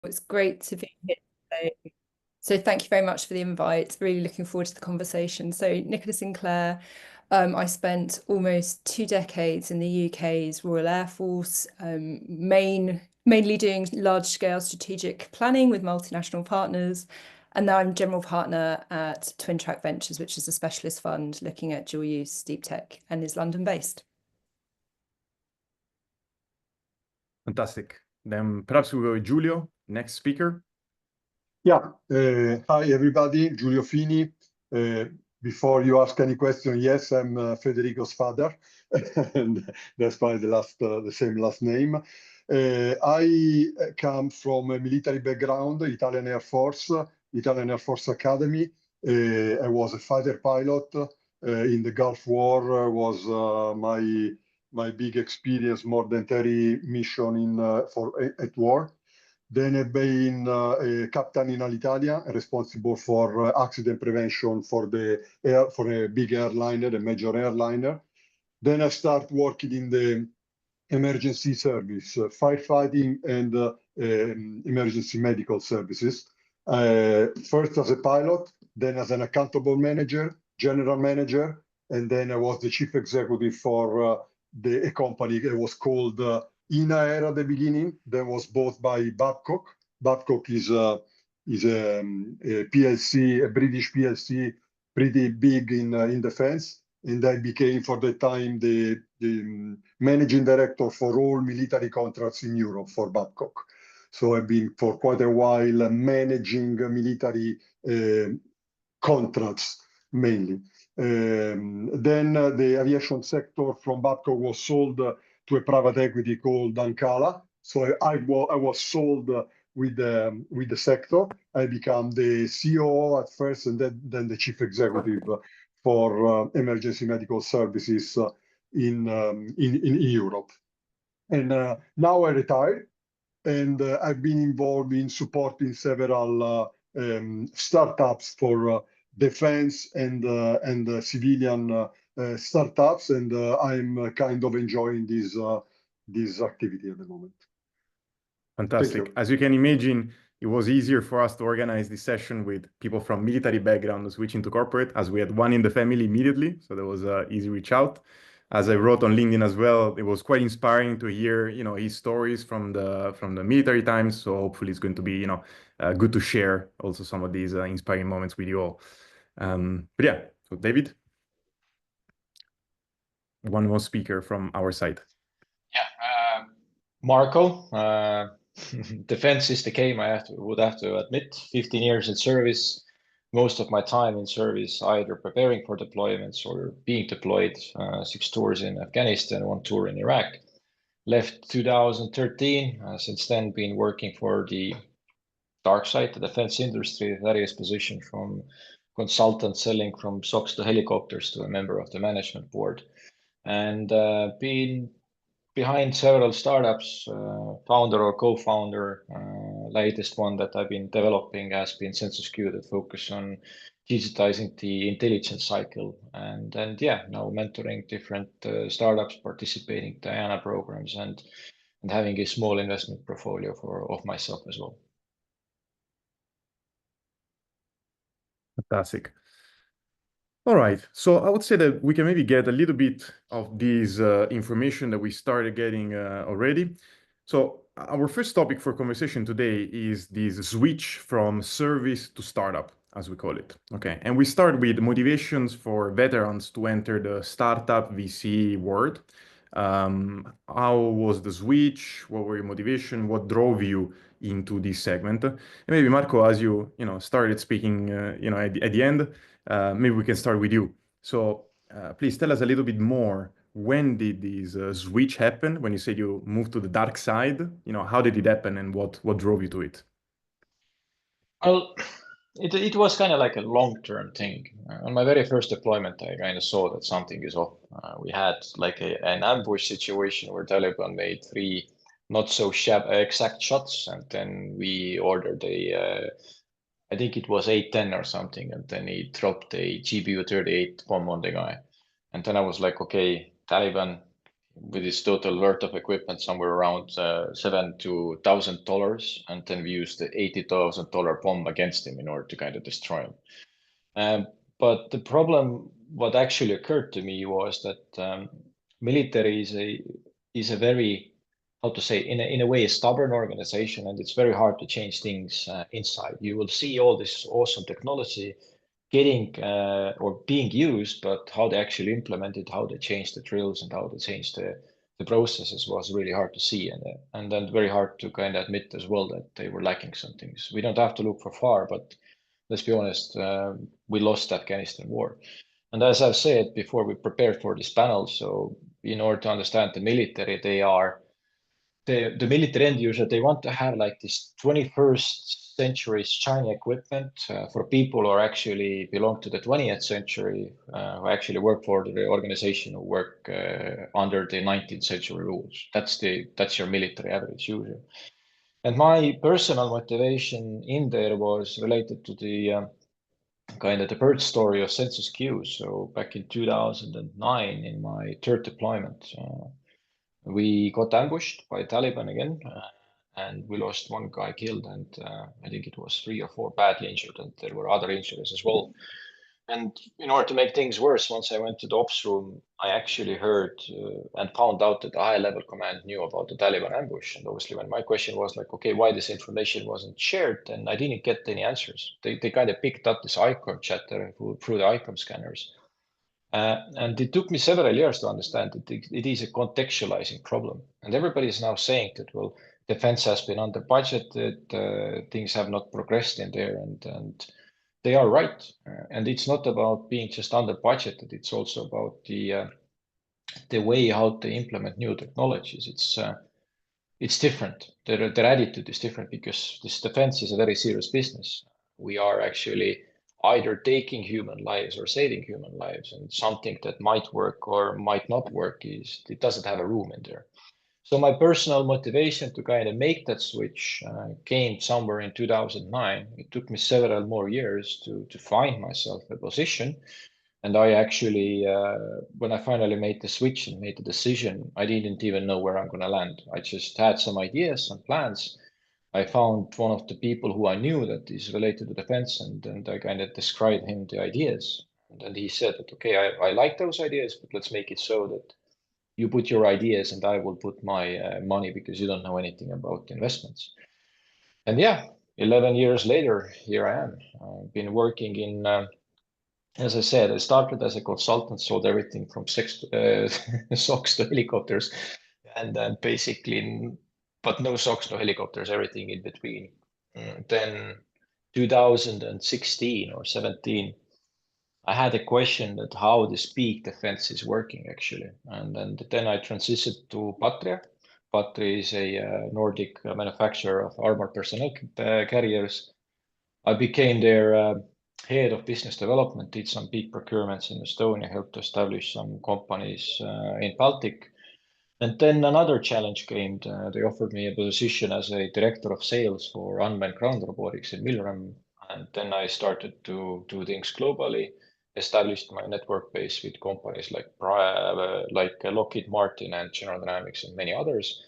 It's great to be here today. So thank you very much for the invite. Really looking forward to the conversation. So Nicola Sinclair, I spent almost 2 decades in the UK's Royal Air Force, mainly doing large-scale strategic planning with multinational partners. And now I'm general partner at Twin Track Ventures, which is a specialist fund looking at dual use deep tech and is London-based. Fantastic. Then perhaps we'll go with Giulio, next speaker. Yeah, hi everybody, Giulio Fini. Before you ask any question, yes, I'm Federico's father, and that's why the same last name. I come from a military background, Italian Air Force Academy. I was a fighter pilot in the Gulf War. Was my big experience, more than 30 mission at war. Then I've been a captain in Alitalia, responsible for accident prevention for a big airliner, a major airliner. Then I start working in the emergency service, firefighting and emergency medical services. First as a pilot, then as an accountable manager, general manager, and then I was the chief executive for a company that was called INA Air at the beginning, that was bought by Babcock. Babcock is a PLC, a British PLC, pretty big in defense. And I became, for the time, the managing director for all military contracts in Europe for Babcock. So I've been for quite a while managing military contracts mainly. Then the aviation sector from Babcock was sold to a private equity called Ancala. So I was sold with the sector. I became the COO at first, and then the chief executive for emergency medical services in Europe. And now I retired, and I've been involved in supporting several startups for defense and civilian startups, and I'm kind of enjoying this activity at the moment. Fantastic. As you can imagine, it was easier for us to organize this session with people from military background switching to corporate, as we had one in the family immediately. So there was an easy reach out. As I wrote on LinkedIn as well, it was quite inspiring to hear, his stories from the military times. So hopefully it's going to be, good to share also some of these inspiring moments with you all. But yeah, so David, one more speaker from our side. Yeah, Marko. Defense is the game, would have to admit. 15 years in service, most of my time in service, either preparing for deployments or being deployed. 6 tours in Afghanistan, 1 tour in Iraq. Left 2013. Since then, been working for the dark side, the defense industry, various positions from consultant selling from socks to helicopters to a member of the management board. And been behind several startups, founder or co-founder. Latest one that I've been developing has been SensusQ, that focus on digitizing the intelligence cycle. And yeah, now mentoring different startups, participating in Diana programs, and having a small investment portfolio of myself as well. Fantastic. All right, so I would say that we can maybe get a little bit of this information that we started getting already. So our first topic for conversation today is this switch from service to startup, as we call it. Okay, and we start with motivations for veterans to enter the startup VC world. How was the switch? What were your motivation? What drove you into this segment? And maybe Marko, as you started speaking, at the end. Maybe we can start with you. So please tell us a little bit more. When did this switch happen? When you said you moved to the dark side, how did it happen, and what drove you to it? Well, it was kind of like a long-term thing. On my very first deployment, I kind of saw that something is off. We had like an ambush situation where Taliban made 3 not so exact shots, and then we ordered I think it was 810 or something, and then he dropped a GBU-38 bomb on the guy. And then I was like, okay, Taliban, with its total worth of equipment somewhere around $7,000 to $1,000, and then we used the $80,000 bomb against him in order to kind of destroy him. But the problem, what actually occurred to me was that military is a very, how to say, in a way, a stubborn organization, and it's very hard to change things inside. You will see all this awesome technology getting or being used, but how they actually implement it, how they change the drills, and how they change the processes was really hard to see, and then very hard to kind of admit as well that they were lacking some things. We don't have to look for far, but let's be honest, we lost the Afghanistan war. And as I've said before, we prepared for this panel. So in order to understand the military, they are the military end user. They want to have like this 21st century shiny equipment for people who are actually belong to the 20th century, who actually work for the organization who work under the 19th century rules. That's your military average user. And my personal motivation in there was related to the kind of the birth story of SensusQ. So back in 2009, in my third deployment, we got ambushed by Taliban again, and we lost one guy killed, and I think it was 3 or 4 badly injured, and there were other injuries as well. And in order to make things worse, once I went to the ops room, I actually heard and found out that the high-level command knew about the Taliban ambush. And obviously, when my question was like, okay, why this information wasn't shared, then I didn't get any answers. They kind of picked up this ICOM chatter through the ICOM scanners. And it took me several years to understand that it is a contextualizing problem. And everybody is now saying that, well, defense has been under budgeted, things have not progressed in there, and they are right. And it's not about being just under budgeted. It's also about the way how they implement new technologies. It's different. Their attitude is different because this defense is a very serious business. We are actually either taking human lives or saving human lives, and something that might work or might not work it doesn't have a room in there. So my personal motivation to kind of make that switch came somewhere in 2009. It took me several more years to find myself a position. And I actually, when I finally made the switch and made the decision, I didn't even know where I'm going to land. I just had some ideas, some plans. I found one of the people who I knew that is related to defense, and I kind of described him the ideas. And then he said that, okay, I like those ideas, but let's make it so that you put your ideas and I will put my money because you don't know anything about investments. And yeah, 11 years later, here I am. I've been working in, as I said, I started as a consultant, sold everything from socks to helicopters, and then basically, but no socks, no helicopters, everything in between. Then 2016 or 17, I had a question that how this peak defense is working actually. And then I transitioned to Patria. Patria is a Nordic manufacturer of armored personnel carriers. I became their head of business development, did some big procurements in Estonia, helped establish some companies in Baltic. And then another challenge came. They offered me a position as a director of sales for unmanned ground robotics in Milrem. And then I started to do things globally, established my network base with companies like Lockheed Martin and General Dynamics and many others.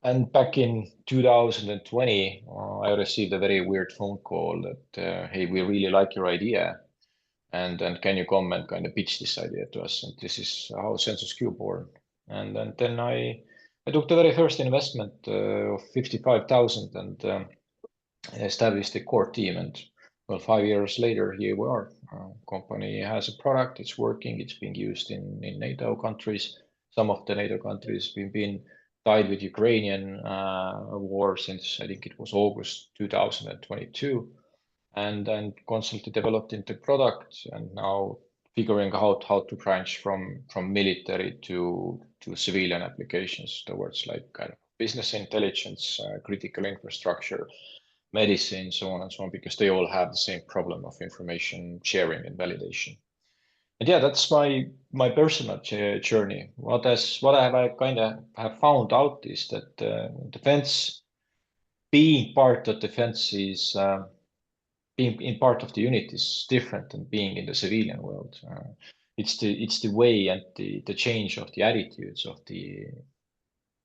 And back in 2020, I received a very weird phone call that, hey, we really like your idea. And can you come and kind of pitch this idea to us? And this is how SensusQ born. And then I took the very first investment of 55,000 and established a core team. And well, 5 years later, here we are. Company has a product, it's working, it's being used in NATO countries. Some of the NATO countries have been tied with Ukrainian war since I think it was August 2022. And then constantly developed into product, and now figuring out how to branch from military to civilian applications towards like kind of business intelligence, critical infrastructure, medicine, so on and so on, because they all have the same problem of information sharing and validation. And yeah, that's my personal journey. What I kind of have found out is that defense, being part of defense is being in part of the unit is different than being in the civilian world. it's the way and the change of the attitudes of the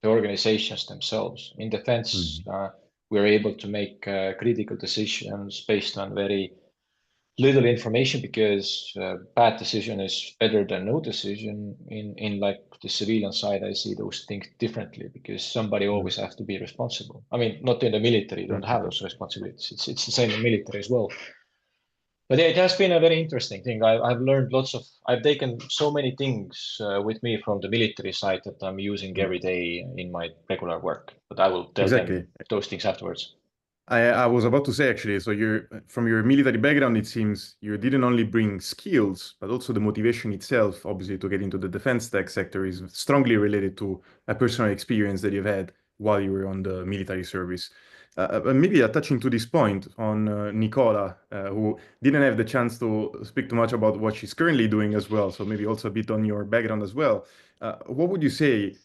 organizations themselves. In defense, we're able to make critical decisions based on very little information, because bad decision is better than no decision. In like the civilian side, I see those things differently, because somebody always has to be responsible. I mean, not in the military, you don't have those responsibilities. It's the same in military as well. But yeah, it has been a very interesting thing. I've learned I've taken so many things with me from the military side that I'm using every day in my regular work. But I will tell them those things afterwards. I was about to say, actually, so from your military background, it seems you didn't only bring skills, but also the motivation itself, obviously, to get into the defense tech sector is strongly related to a personal experience that you've had while you were on the military service. Maybe touching to this point on Nicola, who didn't have the chance to speak too much about what she's currently doing as well, so maybe also a bit on your background as well. What would you say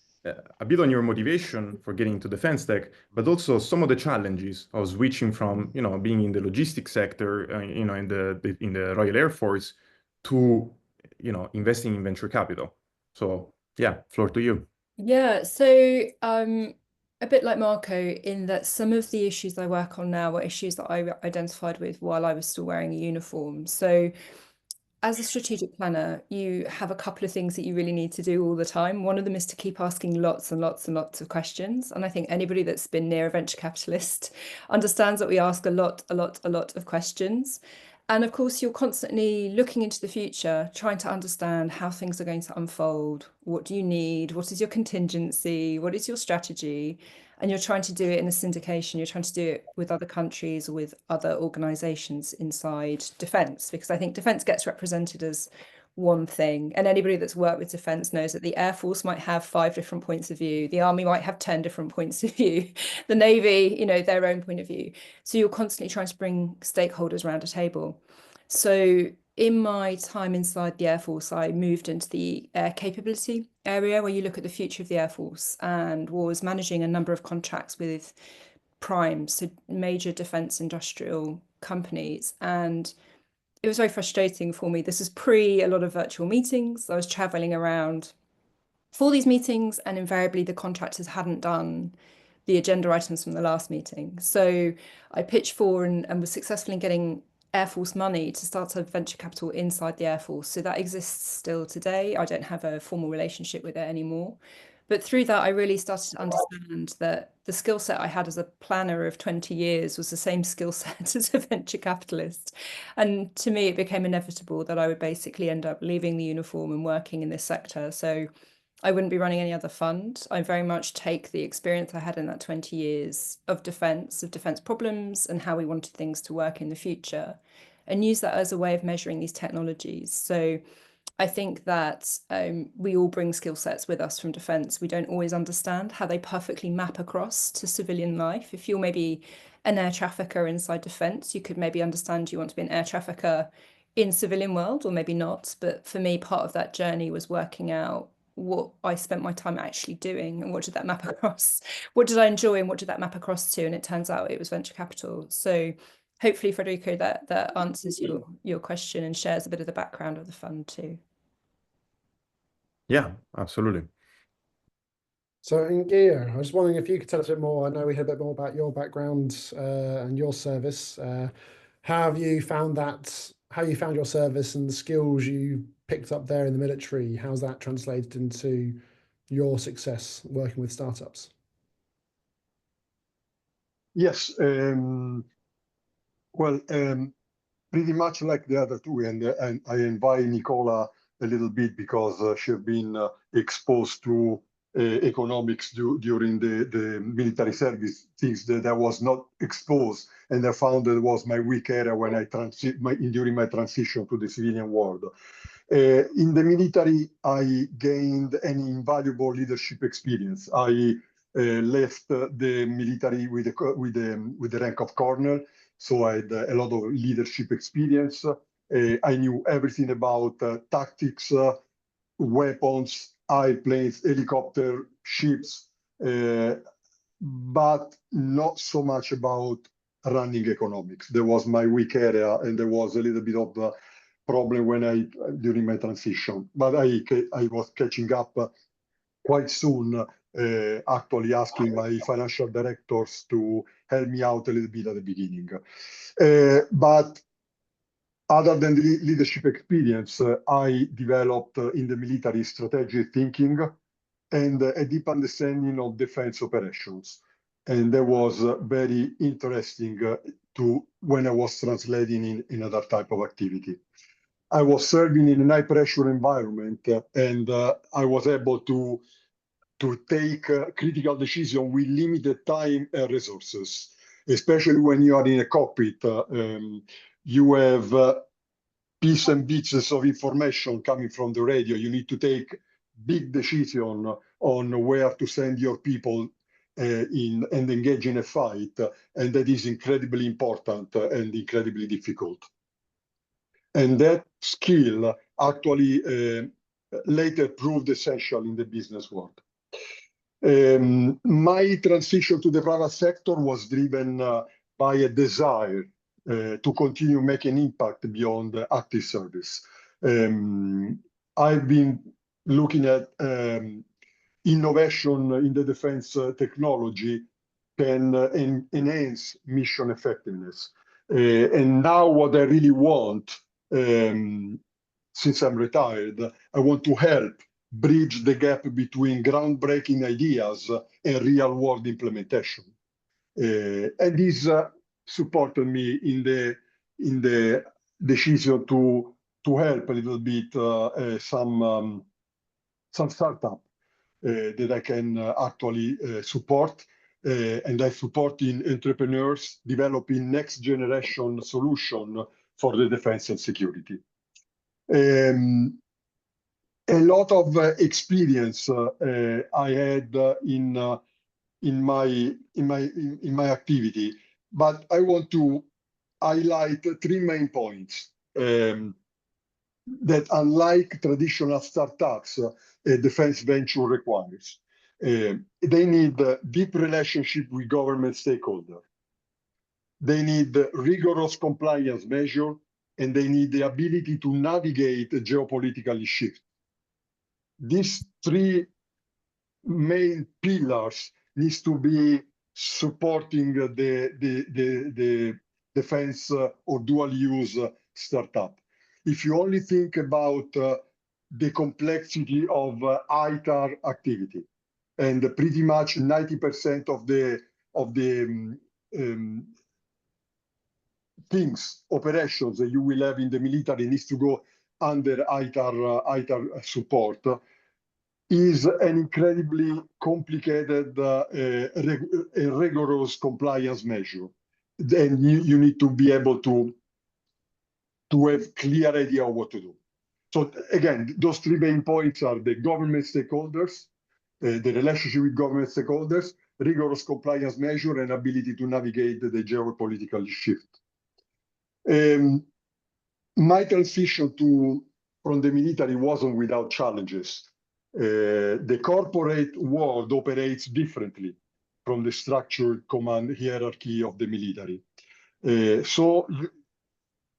a bit on your motivation for getting into defense tech, but also some of the challenges of switching from, being in the logistics sector, in the Royal Air Force to, investing in venture capital. So yeah, floor to you. Yeah, so a bit like Marko, in that some of the issues I work on now were issues that I identified with while I was still wearing a uniform. So as a strategic planner, you have a couple of things that you really need to do all the time. One of them is to keep asking lots and lots and lots of questions. And I think anybody that's been near a venture capitalist understands that we ask a lot of questions. And of course, you're constantly looking into the future, trying to understand how things are going to unfold. What do you need? What is your contingency? What is your strategy? And you're trying to do it in a syndication. You're trying to do it with other countries or with other organizations inside defense, because I think defense gets represented as one thing. And anybody that's worked with defense knows that the Air Force might have 5 different points of view. The Army might have 10 different points of view. The Navy, their own point of view. So you're constantly trying to bring stakeholders around a table. So in my time inside the Air Force, I moved into the air capability area, where you look at the future of the Air Force, and was managing a number of contracts with primes, so major defense industrial companies. And it was very frustrating for me. This is pre a lot of virtual meetings. I was traveling around for these meetings, and invariably the contractors hadn't done the agenda items from the last meeting. So I pitched for and was successful in getting Air Force money to start a venture capital inside the Air Force. So that exists still today. I don't have a formal relationship with it anymore. But through that, I really started to understand that the skill set I had as a planner of 20 years was the same skill set as a venture capitalist. And to me, it became inevitable that I would basically end up leaving the uniform and working in this sector. So I wouldn't be running any other fund. I very much take the experience I had in that 20 years of defense problems and how we wanted things to work in the future, and use that as a way of measuring these technologies. So I think that we all bring skill sets with us from defense. We don't always understand how they perfectly map across to civilian life. If you're maybe an air trafficker inside defense, you could maybe understand you want to be an air trafficker in civilian world, or maybe not. But for me, part of that journey was working out what I spent my time actually doing, and what did that map across? What did I enjoy, and what did that map across to? And it turns out it was venture capital. So hopefully, Federico, that answers your question and shares a bit of the background of the fund too. Yeah, absolutely. So, Giulio, I was wondering if you could tell us a bit more. I know we heard a bit more about your background and your service. How you found your service and the skills you picked up there in the military? How's that translated into your success working with startups? Yes, well, pretty much like the other two, and I invite Nicola a little bit because she's been exposed to economics during the military service, things that I was not exposed, and I found that was my weak area when during my transition to the civilian world. In the military, I gained an invaluable leadership experience. I left the military with the rank of colonel, so I had a lot of leadership experience. I knew everything about tactics, weapons, airplanes, helicopter, ships, but not so much about running economics. There was my weak area, and there was a little bit of problem during my transition, but I was catching up quite soon, actually asking my financial directors to help me out a little bit at the beginning. But other than the leadership experience, I developed in the military strategic thinking and a deep understanding of defense operations. And that was very interesting when I was translating in other type of activity. I was serving in a high pressure environment, and I was able to take critical decisions with limited time and resources, especially when you are in a cockpit. You have bits and pieces of information coming from the radio. You need to take big decision on where to send your people and engage in a fight, and that is incredibly important and incredibly difficult. And that skill actually later proved essential in the business world. My transition to the private sector was driven by a desire to continue making impact beyond active service. I've been looking at innovation in the defense technology can enhance mission effectiveness. And now what I really want, since I'm retired, I want to help bridge the gap between groundbreaking ideas and real-world implementation. And this supported me in the decision to help a little bit some startup that I can actually support. And I support in entrepreneurs developing next generation solution for the defense and security. A lot of experience I had in my activity, but I want to highlight 3 main points that, unlike traditional startups, a defense venture requires. They need a deep relationship with government stakeholders. They need rigorous compliance measures, and they need the ability to navigate geopolitical shifts. These 3 main pillars needs to be supporting the defense or dual use startup. If you only think about the complexity of ITAR activity, and pretty much 90% of the operations that you will have in the military needs to go under ITAR support, is an incredibly complicated rigorous compliance measure. Then you need to be able to have clear idea of what to do. So again, those 3 main points are the government stakeholders, the relationship with government stakeholders, rigorous compliance measure, and ability to navigate the geopolitical shift. My transition from the military wasn't without challenges. The corporate world operates differently from the structured command hierarchy of the military. So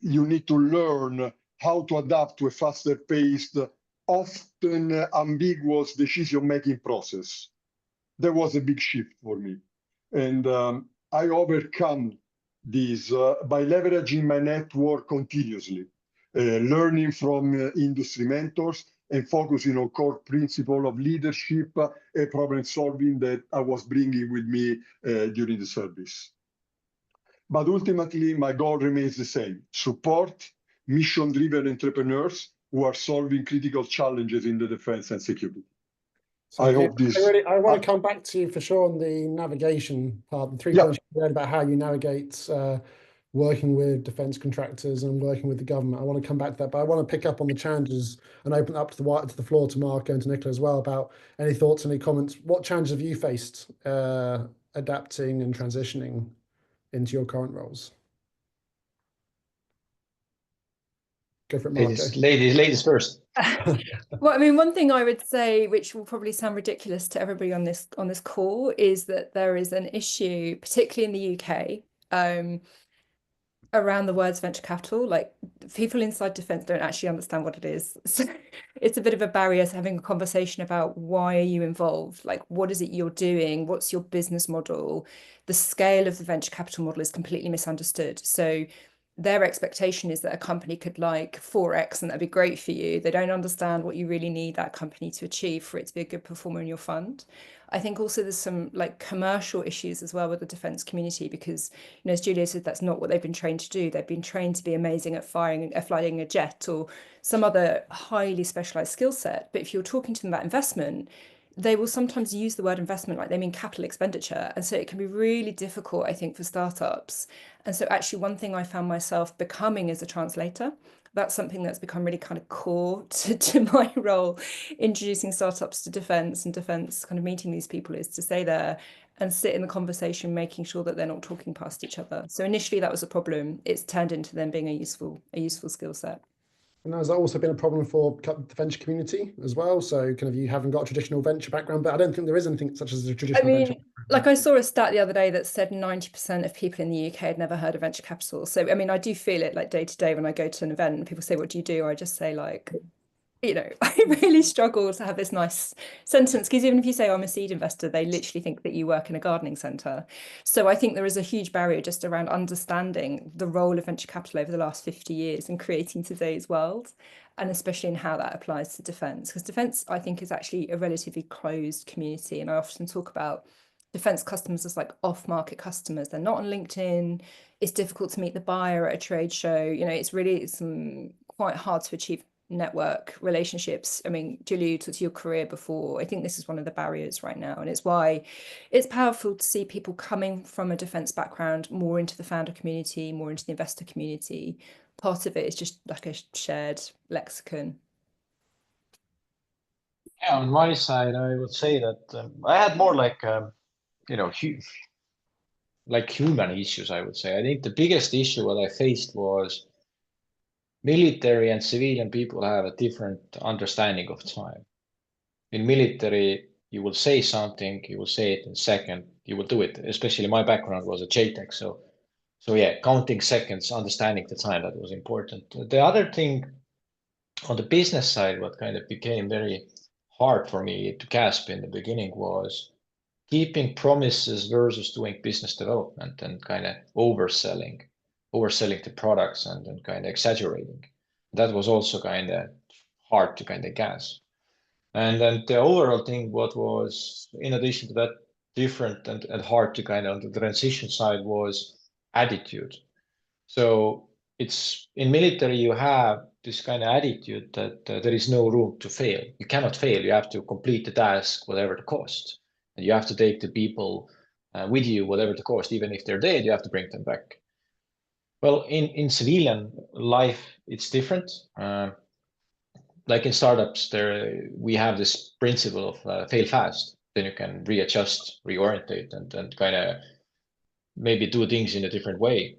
you need to learn how to adapt to a faster paced, often ambiguous decision-making process. That was a big shift for me. And I overcome this by leveraging my network continuously, learning from industry mentors, and focusing on core principle of leadership and problem solving that I was bringing with me during the service. But ultimately, my goal remains the same: support mission-driven entrepreneurs who are solving critical challenges in the defense and security. So I want to come back to you for sure on the navigation part, the 3 points you read about how you navigate working with defense contractors and working with the government. I want to come back to that, but I want to pick up on the challenges and open up to the floor to Marko and to Nicola as well about any thoughts, any comments. What challenges have you faced adapting and transitioning into your current roles? Go for it, Marko. Ladies first. Well, I mean, one thing I would say, which will probably sound ridiculous to everybody on this call, is that there is an issue, particularly in the UK, around the words venture capital. Like people inside defense don't actually understand what it is. So it's a bit of a barrier to having a conversation about why are you involved? Like, what is it you're doing? What's your business model? The scale of the venture capital model is completely misunderstood. So their expectation is that a company could like 4x and that'd be great for you. They don't understand what you really need that company to achieve for it to be a good performer in your fund. I think also there's some like commercial issues as well with the defense community because, you know, as Giulio said, that's not what they've been trained to do. They've been trained to be amazing at flying a jet or some other highly specialized skill set. But if you're talking to them about investment, they will sometimes use the word investment like they mean capital expenditure. And so it can be really difficult, I think, for startups. And so actually one thing I found myself becoming as a translator, that's something that's become really kind of core to my role, introducing startups to defense and defense kind of meeting these people is to stay there and sit in the conversation, making sure that they're not talking past each other. So initially that was a problem. It's turned into them being a useful skill set. And has that also been a problem for the venture community as well? So kind of you haven't got a traditional venture background, but I don't think there is anything such as a traditional venture background. Like I saw a stat the other day that said 90% of people in the UK had never heard of venture capital. So, I mean, I do feel it like day to day when I go to an event and people say, what do you do? I just say like, you know, I really struggle to have this nice sentence because even if you say I'm a seed investor, they literally think that you work in a gardening centre. So I think there is a huge barrier just around understanding the role of venture capital over the last 50 years in creating today's world, and especially in how that applies to defence. Because defence, I think, is actually a relatively closed community. And I often talk about defence customers as like off-market customers. They're not on LinkedIn. It's difficult to meet the buyer at a trade show. You know, it's really quite hard to achieve network relationships. I mean, Giulio, you talked to your career before. I think this is one of the barriers right now. And it's why it's powerful to see people coming from a defense background more into the founder community, more into the investor community. Part of it is just like a shared lexicon. Yeah, on my side, I would say that I had more like, you know, like human issues, I would say. I think the biggest issue what I faced was military and civilian people have a different understanding of time. In military, you will say something, you will say it in a second, you will do it. Especially my background was a JTech, so yeah, counting seconds, understanding the time, that was important. The other thing on the business side, what kind of became very hard for me to grasp in the beginning was keeping promises versus doing business development and kind of overselling the products and kind of exaggerating. That was also kind of hard to kind of grasp. And then the overall thing, what was in addition to that different and hard to kind of on the transition side was attitude. So it's in military, you have this kind of attitude that there is no room to fail. You cannot fail. You have to complete the task, whatever the cost. And you have to take the people with you, whatever the cost. Even if they're dead, you have to bring them back. Well, in civilian life, it's different. Like in startups, we have this principle of fail fast. Then you can readjust, reorientate, and kind of maybe do things in a different way.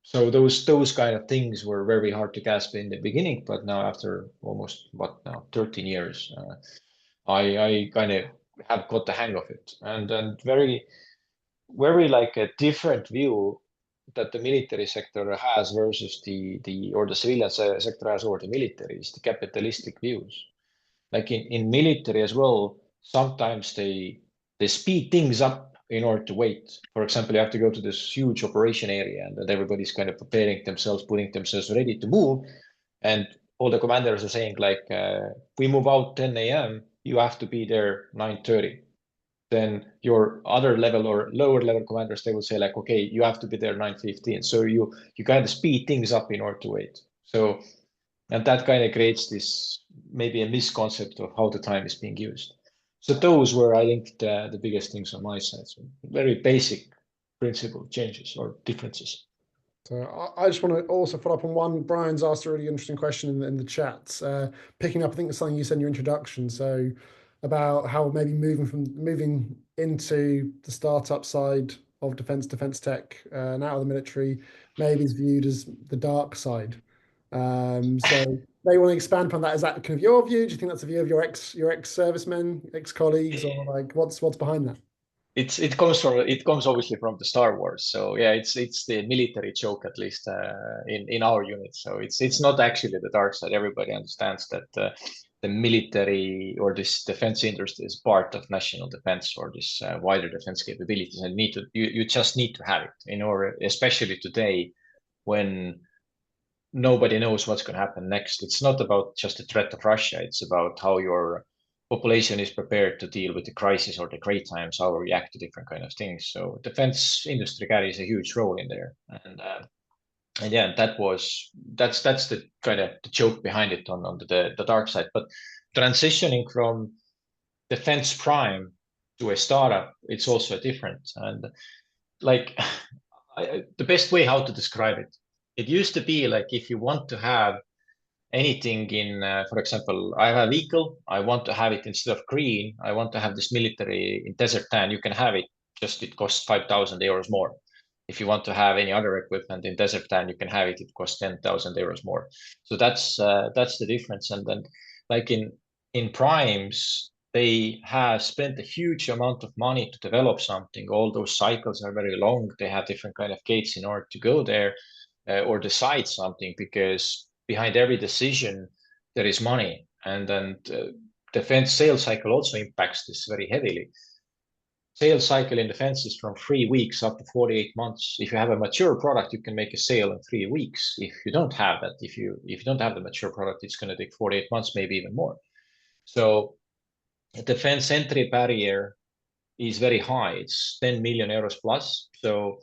So those kind of things were very hard to grasp in the beginning, but now after almost 13 years, I kind of have got the hang of it, and very like a different view that the military sector has versus the civilian sector has over the military is the capitalistic views. Like in military as well, sometimes they speed things up in order to wait. For example, you have to go to this huge operation area and then everybody's kind of preparing themselves, putting themselves ready to move. And all the commanders are saying like, we move out 10 a.m., you have to be there 9:30. Then your other level or lower level commanders, they will say like, okay, you have to be there 9:15. So you kind of speed things up in order to wait. So, and that kind of creates this maybe a misconcept of how the time is being used. So those were, I think, the biggest things on my side. So very basic principle changes or differences. So I just want to also follow up on one. Brian's asked a really interesting question in the chat, picking up, I think, something you said in your introduction. So about how maybe moving into the startup side of defense tech and out of the military maybe is viewed as the dark side. So they want to expand upon that. Is that kind of your view? Do you think that's a view of your ex-servicemen, ex-colleagues, or like what's behind that? it comes obviously from the Star Wars. So yeah, it's the military joke, at least in our unit. So it's not actually the dark side. Everybody understands that the military or this defense industry is part of national defense or this wider defense capabilities, and you just need to have it in order, especially today when nobody knows what's going to happen next. It's not about just the threat of Russia. It's about how your population is prepared to deal with the crisis or the great times, how react to different kind of things. So defense industry carries a huge role in there. And yeah, that's the kind of the joke behind it on the dark side. But transitioning from defense prime to a startup, it's also different. And like the best way how to describe it, it used to be like if you want to have anything in, for example, I have a vehicle, I want to have it instead of green, I want to have this military in desert tan, you can have it, just it costs 5,000 euros more. If you want to have any other equipment in desert tan, you can have it, it costs 10,000 euros more. So that's the difference. And then like in primes, they have spent a huge amount of money to develop something. All those cycles are very long. They have different kind of gates in order to go there or decide something, because behind every decision there is money, and then defense sales cycle also impacts this very heavily. Sales cycle in defense is from 3 weeks up to 48 months. If you have a mature product, you can make a sale in 3 weeks. If you don't have that, if you don't have the mature product, it's going to take 48 months, maybe even more. So the defense entry barrier is very high. It's 10 million euros plus. So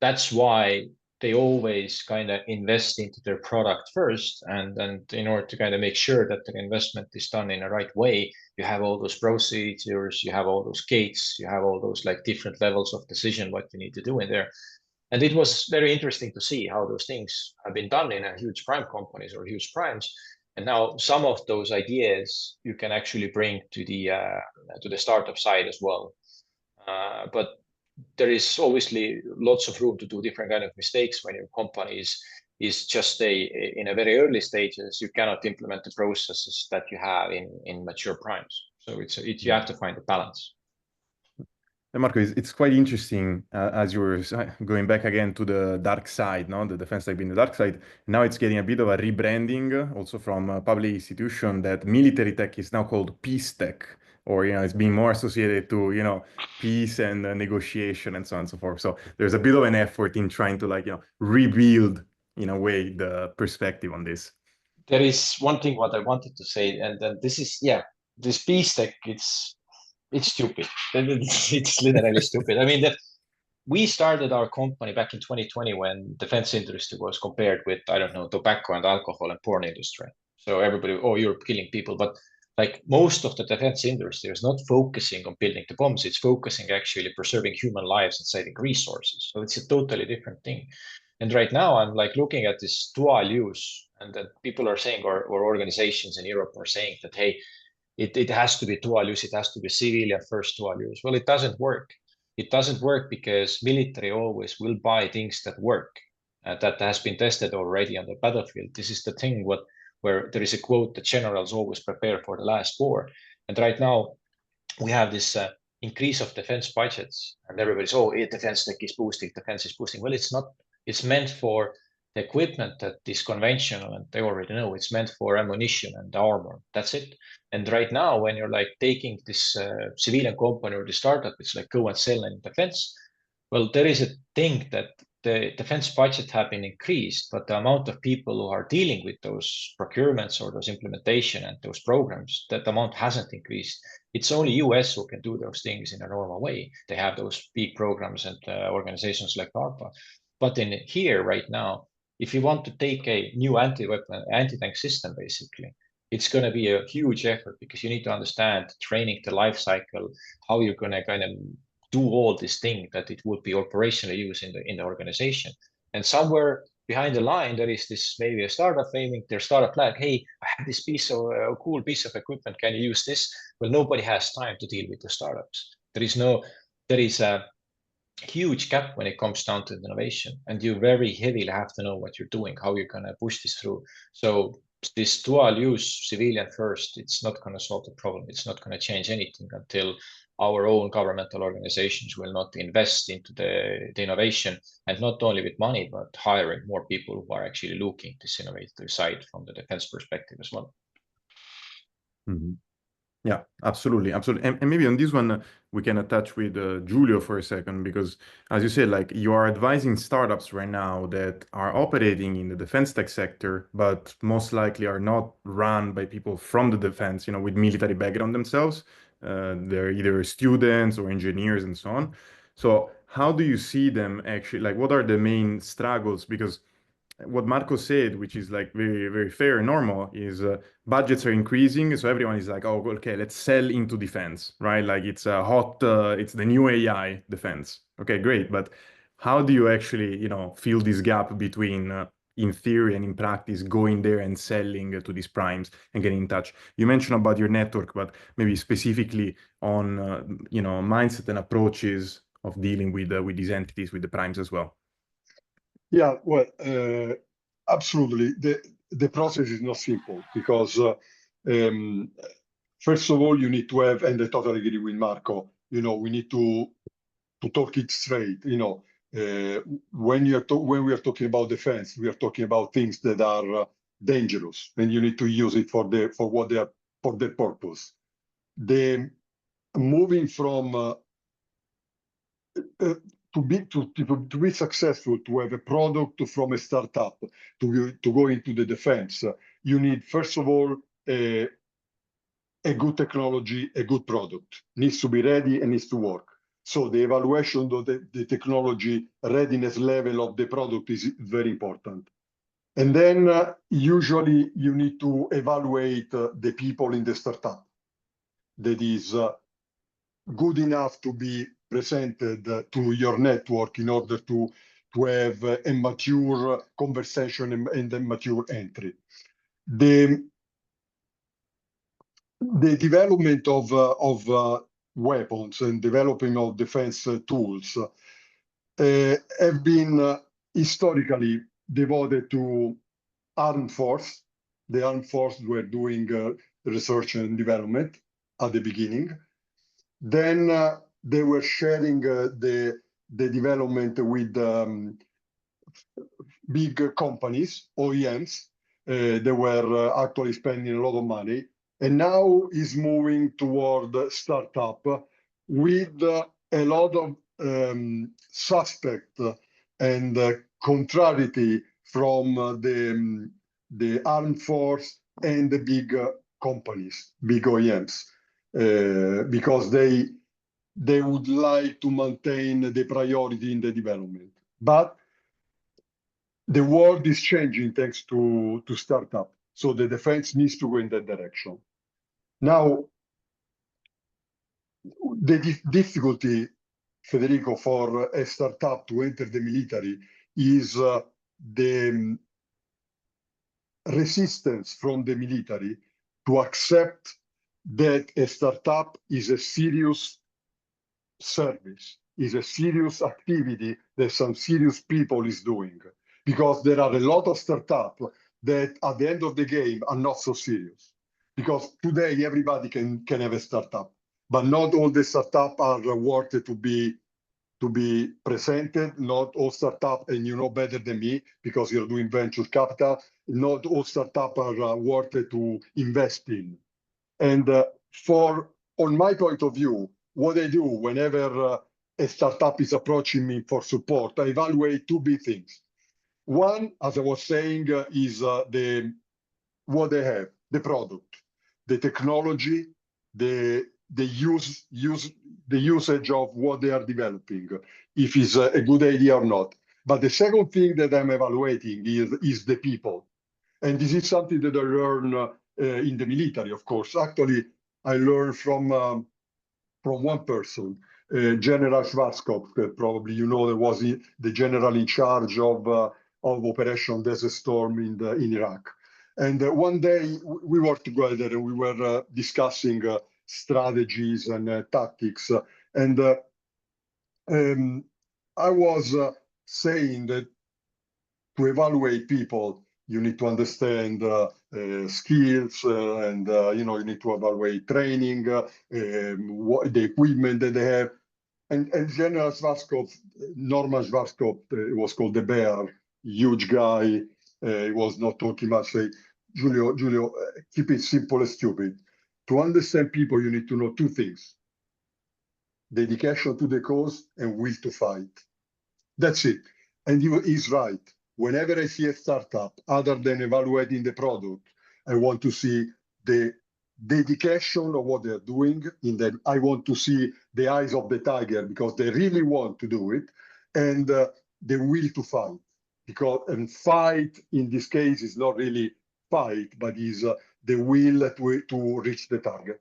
that's why they always kind of invest into their product first, and in order to kind of make sure that the investment is done in the right way, you have all those procedures, you have all those gates, you have all those like different levels of decision what you need to do in there. And it was very interesting to see how those things have been done in a huge prime companies or huge primes. And now some of those ideas you can actually bring to the startup side as well. But there is obviously lots of room to do different kind of mistakes when your company is just in a very early stages. You cannot implement the processes that you have in mature primes. So you have to find a balance. And Marko, it's quite interesting as you were going back again to the dark side, no? The defense tech being the dark side. Now it's getting a bit of a rebranding also from a public institution, that military tech is now called peace tech, or it's being more associated to peace and negotiation and so on and so forth. So there's a bit of an effort in trying to rebuild in a way the perspective on this. There is one thing what I wanted to say, and then this is this peace tech, it's stupid. It's literally stupid. I mean, that we started our company back in 2020 when defense industry was compared with, I don't know, tobacco and alcohol and porn industry. So everybody, oh, you're killing people. But like most of the defense industry is not focusing on building the bombs. It's focusing actually preserving human lives and saving resources. So it's a totally different thing. And right now I'm like looking at this dual use, and that people are saying, or organizations in Europe are saying that, hey, it has to be dual use, it has to be civilian first dual use. Well, it doesn't work. It doesn't work because military always will buy things that work, that has been tested already on the battlefield. This is the thing where there is a quote, the generals always prepare for the last war. And right now we have this increase of defense budgets, and everybody's, defense tech is boosting, defense is boosting. Well, it's not. It's meant for the equipment that is conventional, and they already know it's meant for ammunition and armor. That's it. And right now, when you're like taking this civilian company or the startup, it's like go and sell in defense. Well, there is a thing that the defense budget have been increased, but the amount of people who are dealing with those procurements or those implementation and those programs, that amount hasn't increased. It's only US who can do those things in a normal way. They have those big programs and organizations like DARPA. But in here right now, if you want to take a new anti-weapon, anti-tank system, basically, it's going to be a huge effort, because you need to understand training, the life cycle, how you're going to kind of do all this thing that it would be operationally used in the organization. And somewhere behind the line, there is this maybe a startup aiming their startup like, hey, I have this piece of a cool piece of equipment. Can you use this? Well, nobody has time to deal with the startups. There is a huge gap when it comes down to innovation, and you very heavily have to know what you're doing, how you're going to push this through. So this dual use civilian first, it's not going to solve the problem. It's not going to change anything until our own governmental organizations will not invest into the innovation, and not only with money, but hiring more people who are actually looking this innovative side from the defense perspective as well. Mm-hmm. Yeah, absolutely, absolutely. And maybe on this one, we can attach with Giulio for a second, because as you said, like you are advising startups right now that are operating in the defense tech sector, but most likely are not run by people from the defense, with military background themselves. They're either students or engineers and so on. So how do you see them actually, like what are the main struggles? Because what Marko said, which is like very, very fair and normal, is budgets are increasing. So everyone is like, oh, okay, let's sell into defense, right? Like it's a hot, it's the new AI defense. Okay, great. But how do you actually, fill this gap between in theory and in practice, going there and selling to these primes and getting in touch? You mentioned about your network, but maybe specifically on, mindset and approaches of dealing with these entities, with the primes as well. Yeah, well, absolutely. The process is not simple because, first of all, you need to have, and I totally agree with Marko, we need to talk it straight. When we are talking about defense, we are talking about things that are dangerous, and you need to use it for their purpose. The moving from to be successful, to have a product from a startup to go into the defense, you need, first of all, a good technology, a good product. Needs to be ready and needs to work. So the evaluation of the technology readiness level of the product is very important. And then usually you need to evaluate the people in the startup that is good enough to be presented to your network in order to have a mature conversation and a mature entry. The development of weapons and developing of defense tools have been historically devoted to armed force. The armed force were doing research and development at the beginning. Then they were sharing the development with big companies, OEMs. They were actually spending a lot of money. And now is moving toward startup with a lot of suspect and contrariety from the armed force and the big companies, big OEMs. Because they would like to maintain the priority in the development. But the world is changing thanks to startup. So the defense needs to go in that direction. Now, the difficulty, Federico, for a startup to enter the military is the resistance from the military to accept that a startup is a serious service, is a serious activity that some serious people is doing. Because there are a lot of startups that at the end of the game are not so serious. Because today everybody can have a startup, but not all the startups are worth to be presented. Not all startups, and you know better than me because you're doing venture capital, not all startups are worth to invest in. And on my point of view, what I do whenever a startup is approaching me for support, I evaluate two big things. One, as I was saying, is what they have, the product, the technology, the usage of what they are developing, if it's a good idea or not. But the second thing that I'm evaluating is the people. And this is something that I learned in the military, of course. Actually, I learned from one person, General Schwarzkopf, probably you know, that was the general in charge of Operation Desert Storm in Iraq. And one day we worked together and we were discussing strategies and tactics. And I was saying that to evaluate people, you need to understand skills, and you need to evaluate training, what the equipment that they have. And General Schwarzkopf, Norman Schwarzkopf, was called the bear, huge guy. He was not talking much. Say, Giulio, keep it simple and stupid. To understand people, you need to know two things: dedication to the cause and will to fight. That's it. And he's right. Whenever I see a startup, other than evaluating the product, I want to see the dedication of what they're doing. I want to see the eyes of the tiger, because they really want to do it, and the will to fight. And fight in this case is not really fight, but is the will to reach the target.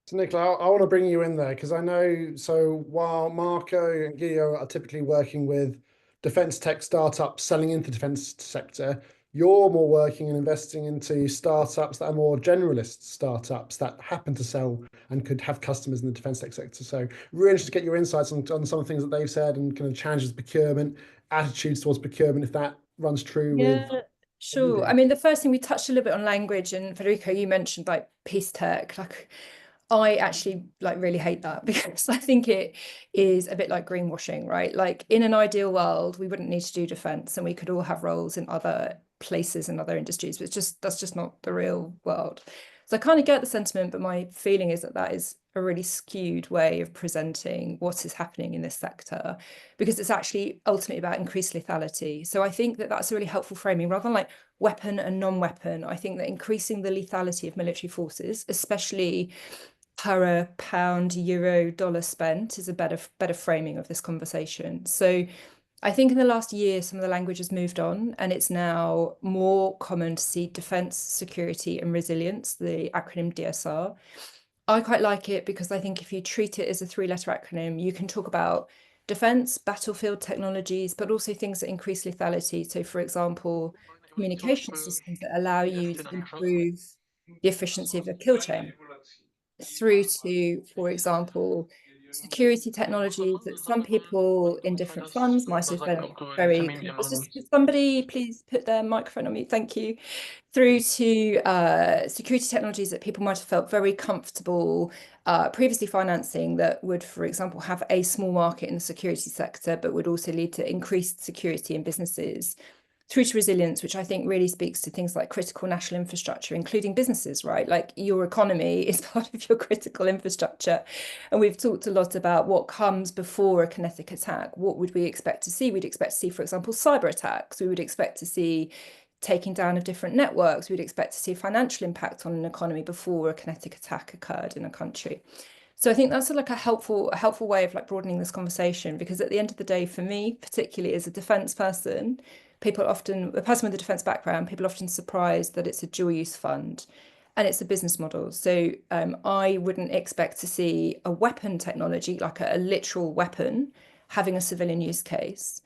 So Nicola, I want to bring you in there, because I know, so while Marko and Giulio are typically working with defense tech startups selling into the defense sector, you're more working and investing into startups that are more generalist startups that happen to sell and could have customers in the defense tech sector. So really interested to get your insights on some of the things that they've said, and kind of challenges procurement, attitudes towards procurement, if that runs true with. Sure. I mean, the first thing, we touched a little bit on language, and Federico, you mentioned like peace tech. Like, I actually really hate that, because I think it is a bit like greenwashing, right? Like, in an ideal world, we wouldn't need to do defense, and we could all have roles in other places and other industries, but that's just not the real world. So I kind of get the sentiment, but my feeling is that that is a really skewed way of presenting what is happening in this sector, because it's actually ultimately about increased lethality. So I think that that's a really helpful framing, rather than like weapon and non-weapon. I think that increasing the lethality of military forces, especially per pound, euro, dollar spent, is a better framing of this conversation. So I think in the last year, some of the language has moved on, and it's now more common to see defense, security, and resilience, the acronym DSR. I quite like it, because I think if you treat it as a three-letter acronym, you can talk about defense, battlefield technologies, but also things that increase lethality. So, for example, communication systems that allow you to improve the efficiency of a kill chain, through to, for example, security technologies that some people in different funds might have been very. Somebody please put their microphone on mute. Thank you. Through to security technologies that people might have felt very comfortable previously financing, that would, for example, have a small market in the security sector, but would also lead to increased security in businesses. Through to resilience, which I think really speaks to things like critical national infrastructure, including businesses, right? Like, your economy is part of your critical infrastructure. And we've talked a lot about what comes before a kinetic attack. What would we expect to see? We'd expect to see, for example, cyber attacks. We would expect to see taking down of different networks. We'd expect to see financial impact on an economy before a kinetic attack occurred in a country. So I think that's like a helpful way of like broadening this conversation, because at the end of the day, for me, particularly as a defense person, a person with a defense background, people often surprised that it's a dual use fund and it's a business model. So I wouldn't expect to see a weapon technology, like a literal weapon, having a civilian use case.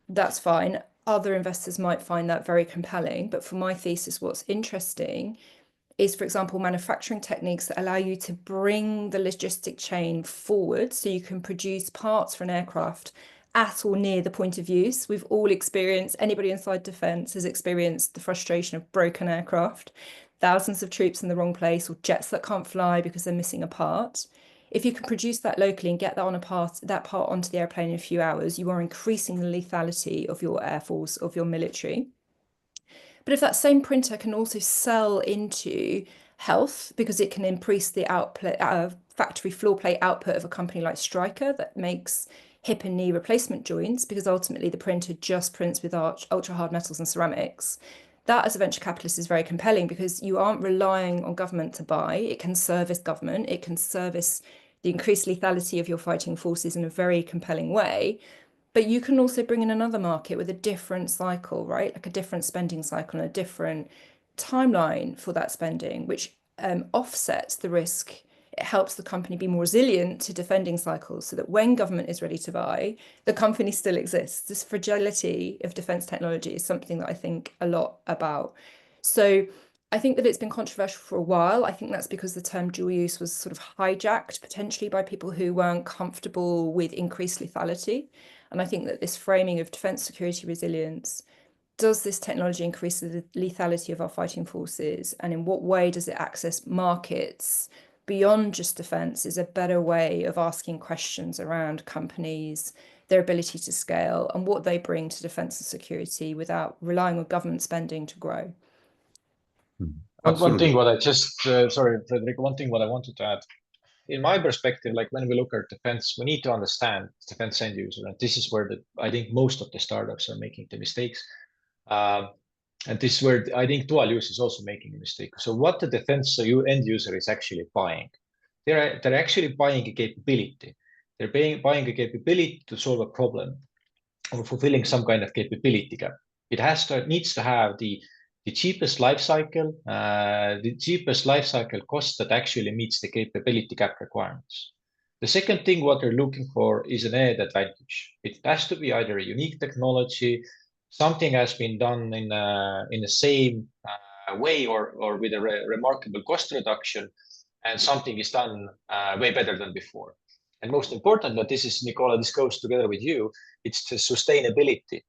That's fine. Other investors might find that very compelling. But for my thesis, what's interesting is, for example, manufacturing techniques that allow you to bring the logistic chain forward, so you can produce parts for an aircraft at or near the point of use. We've all experienced, anybody inside defense has experienced the frustration of broken aircraft, thousands of troops in the wrong place, or jets that can't fly because they're missing a part. If you can produce that locally and get that part onto the airplane in a few hours, you are increasing the lethality of your air force, of your military. But if that same printer can also sell into health, because it can increase the factory floor plate output of a company like Stryker that makes hip and knee replacement joints, because ultimately the printer just prints with ultra hard metals and ceramics, that as a venture capitalist is very compelling, because you aren't relying on government to buy. It can service government. It can service the increased lethality of your fighting forces in a very compelling way. But you can also bring in another market with a different cycle, right? Like a different spending cycle and a different timeline for that spending, which offsets the risk. It helps the company be more resilient to defending cycles, so that when government is ready to buy, the company still exists. This fragility of defense technology is something that I think a lot about. So I think that it's been controversial for a while. I think that's because the term dual use was sort of hijacked potentially by people who weren't comfortable with increased lethality. And I think that this framing of defense, security, resilience does this technology increase the lethality of our fighting forces? And in what way does it access markets beyond just defense? Is a better way of asking questions around companies, their ability to scale, and what they bring to defense and security without relying on government spending to grow. One thing what I just, sorry, Frederick, one thing what I wanted to add. In my perspective, like when we look at defense, we need to understand defense end user. And this is where I think most of the startups are making the mistakes. And this is where I think dual use is also making a mistake. So what the defense end user is actually buying, they're actually buying a capability. They're buying a capability to solve a problem or fulfilling some kind of capability gap. It needs to have the cheapest life cycle, cost that actually meets the capability gap requirements. The second thing what they're looking for is an added advantage. It has to be either a unique technology, something has been done in the same way or with a remarkable cost reduction, and something is done way better than before. And most important, but this is, Nicola, this goes together with you, it's the sustainability.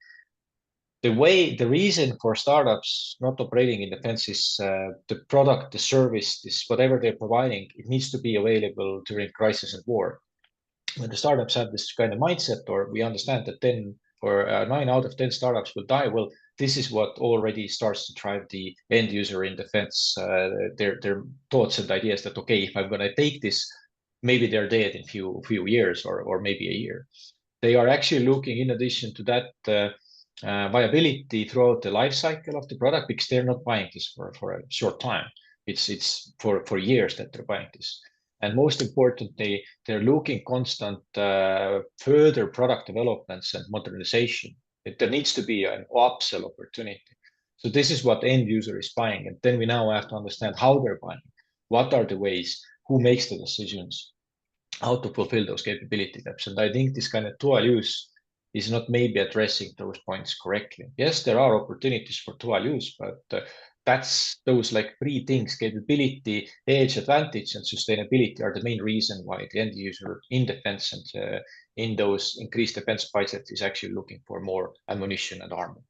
The reason for startups not operating in defense is the product, the service, this whatever they're providing, it needs to be available during crisis and war. When the startups have this kind of mindset, or we understand that 9 out of 10 startups will die, well, this is what already starts to drive the end user in defense, their thoughts and ideas that, okay, if I'm going to take this, maybe they're dead in few years or maybe a year. They are actually looking, in addition to that, viability throughout the life cycle of the product, because they're not buying this for a short time. It's for years that they're buying this. And most importantly, they're looking constant further product developments and modernization. There needs to be an upsell opportunity. So this is what the end user is buying. And then we now have to understand how they're buying, what are the ways, who makes the decisions, how to fulfill those capability gaps. And I think this kind of dual use is not maybe addressing those points correctly. Yes, there are opportunities for dual use, but that's those like 3 things: capability, edge, advantage, and sustainability are the main reason why the end user in defense and in those increased defense budget is actually looking for more ammunition and armor.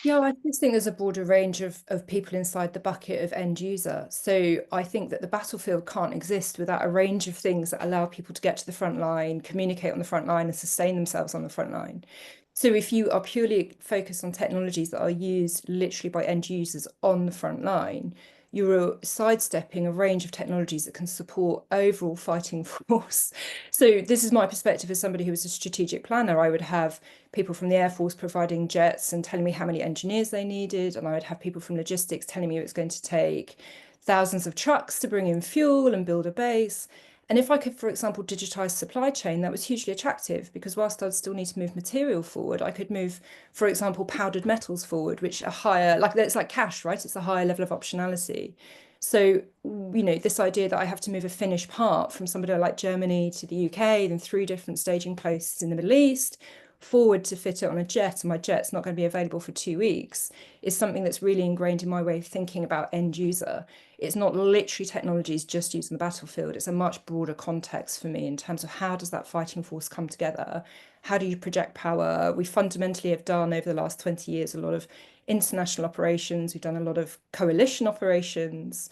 Yeah, I just think there's a broader range of people inside the bucket of end user. So I think that the battlefield can't exist without a range of things that allow people to get to the front line, communicate on the front line, and sustain themselves on the front line. So if you are purely focused on technologies that are used literally by end users on the front line, you're sidestepping a range of technologies that can support overall fighting force. So this is my perspective as somebody who was a strategic planner. I would have people from the Air Force providing jets and telling me how many engineers they needed. And I would have people from logistics telling me it was going to take thousands of trucks to bring in fuel and build a base. And if I could, for example, digitize supply chain, that was hugely attractive, because whilst I'd still need to move material forward, I could move, for example, powdered metals forward, which are higher, like it's like cash, right? It's a higher level of optionality. So, you know, this idea that I have to move a finished part from somebody like Germany to the UK, then 3 different staging posts in the Middle East, forward to fit it on a jet, and my jet's not going to be available for 2 weeks, is something that's really ingrained in my way of thinking about end user. It's not literally technologies just used on the battlefield. It's a much broader context for me in terms of how does that fighting force come together? How do you project power? We fundamentally have done over the last 20 years a lot of international operations. We've done a lot of coalition operations.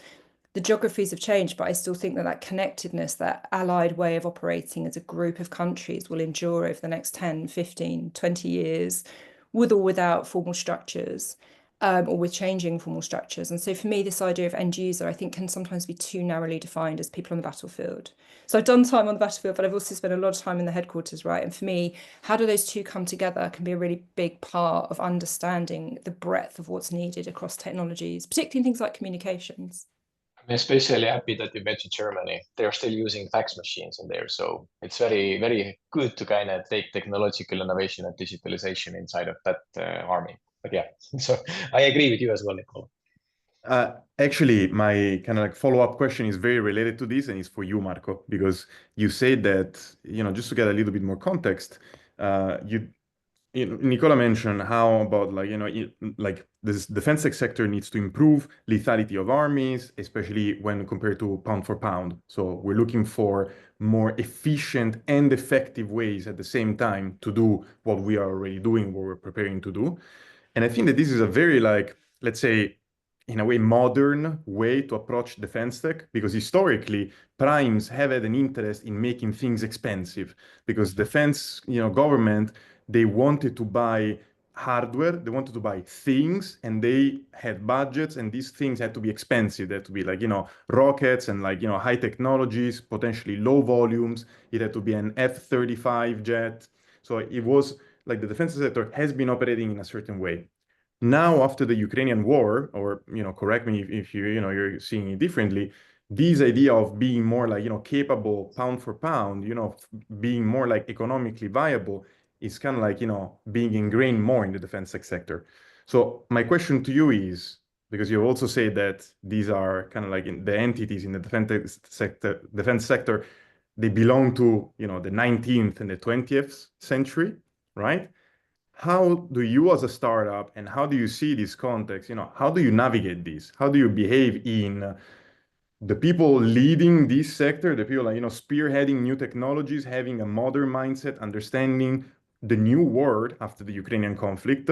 The geographies have changed, but I still think that that connectedness, that allied way of operating as a group of countries will endure over the next 10, 15, 20 years, with or without formal structures, or with changing formal structures. And so for me, this idea of end user, I think, can sometimes be too narrowly defined as people on the battlefield. So I've done time on the battlefield, but I've also spent a lot of time in the headquarters, right? And for me, how do those two come together can be a really big part of understanding the breadth of what's needed across technologies, particularly in things like communications. I'm especially happy that you mentioned Germany. They're still using fax machines in there. So it's very, very good to kind of take technological innovation and digitalization inside of that army. But yeah, so I agree with you as well, Nicola. Actually, my kind of like follow-up question is very related to this, and it's for you, Marko, because you said that, you know, just to get a little bit more context, Nicola mentioned how about like, you know, like this defense sector needs to improve lethality of armies, especially when compared to pound for pound. So we're looking for more efficient and effective ways at the same time to do what we are already doing, what we're preparing to do. And I think that this is a very, like, let's say, in a way, modern way to approach defense tech, because historically, primes have had an interest in making things expensive, because defense, government, they wanted to buy hardware, they wanted to buy things, and they had budgets, and these things had to be expensive. They had to be like, rockets and like, high technologies, potentially low volumes. It had to be an F-35 jet. So it was like the defense sector has been operating in a certain way. Now, after the Ukrainian war, or, correct me if you're seeing it differently, this idea of being more like, capable pound for pound, being more like economically viable is kind of like, being ingrained more in the defense sector. So my question to you is, because you also say that these are kind of like the entities in the defense sector, they belong to, the 19th and the 20th century, right? How do you as a startup, and how do you see this context, how do you navigate this? How do you behave in the people leading this sector, the people like, spearheading new technologies, having a modern mindset, understanding the new world after the Ukrainian conflict,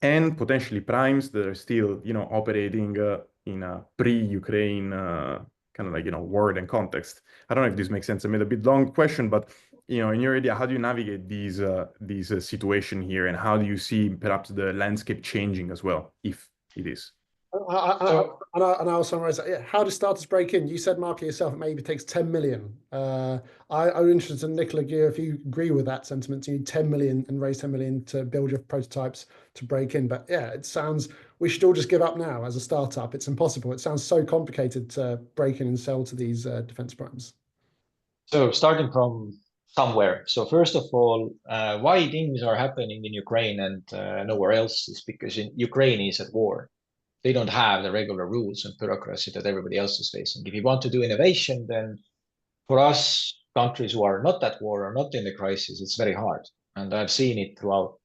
and potentially primes that are still, operating in a pre-Ukraine kind of like, world and context. I don't know if this makes sense. I made a bit long question, but in your idea, how do you navigate these situation here, and how do you see perhaps the landscape changing as well, if it is? And I'll summarize that. Yeah. How do startups break in? You said, Marko, yourself, it maybe takes 10 million. I'm interested in Nicola, if you agree with that sentiment. You need 10 million and raise 10 million to build your prototypes to break in. But yeah, it sounds we should all just give up now as a startup. It's impossible. It sounds so complicated to break in and sell to these defense primes. So starting from somewhere. So first of all, why things are happening in Ukraine and nowhere else is because Ukraine is at war. They don't have the regular rules and bureaucracy that everybody else is facing. If you want to do innovation, then for us, countries who are not at war or not in the crisis, it's very hard. And I've seen it throughout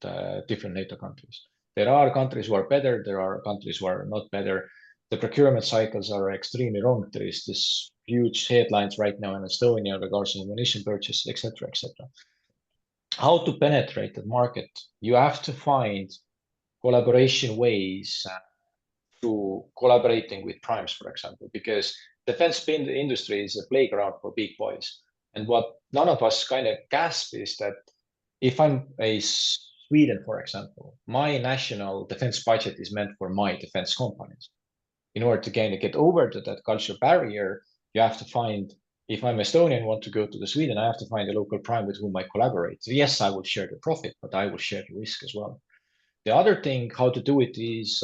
different NATO countries. There are countries who are better. There are countries who are not better. The procurement cycles are extremely long. There is this huge headlines right now in Estonia regards to ammunition purchase, etc., etc. How to penetrate the market? You have to find collaboration ways through collaborating with primes, for example, because defense industry is a playground for big boys. And what none of us kind of grasp is that if I'm a Sweden, for example, my national defense budget is meant for my defense companies. In order to kind of get over that cultural barrier, you have to find, if I'm Estonian and want to go to the Sweden, I have to find a local prime with whom I collaborate. So yes, I will share the profit, but I will share the risk as well. The other thing, how to do it is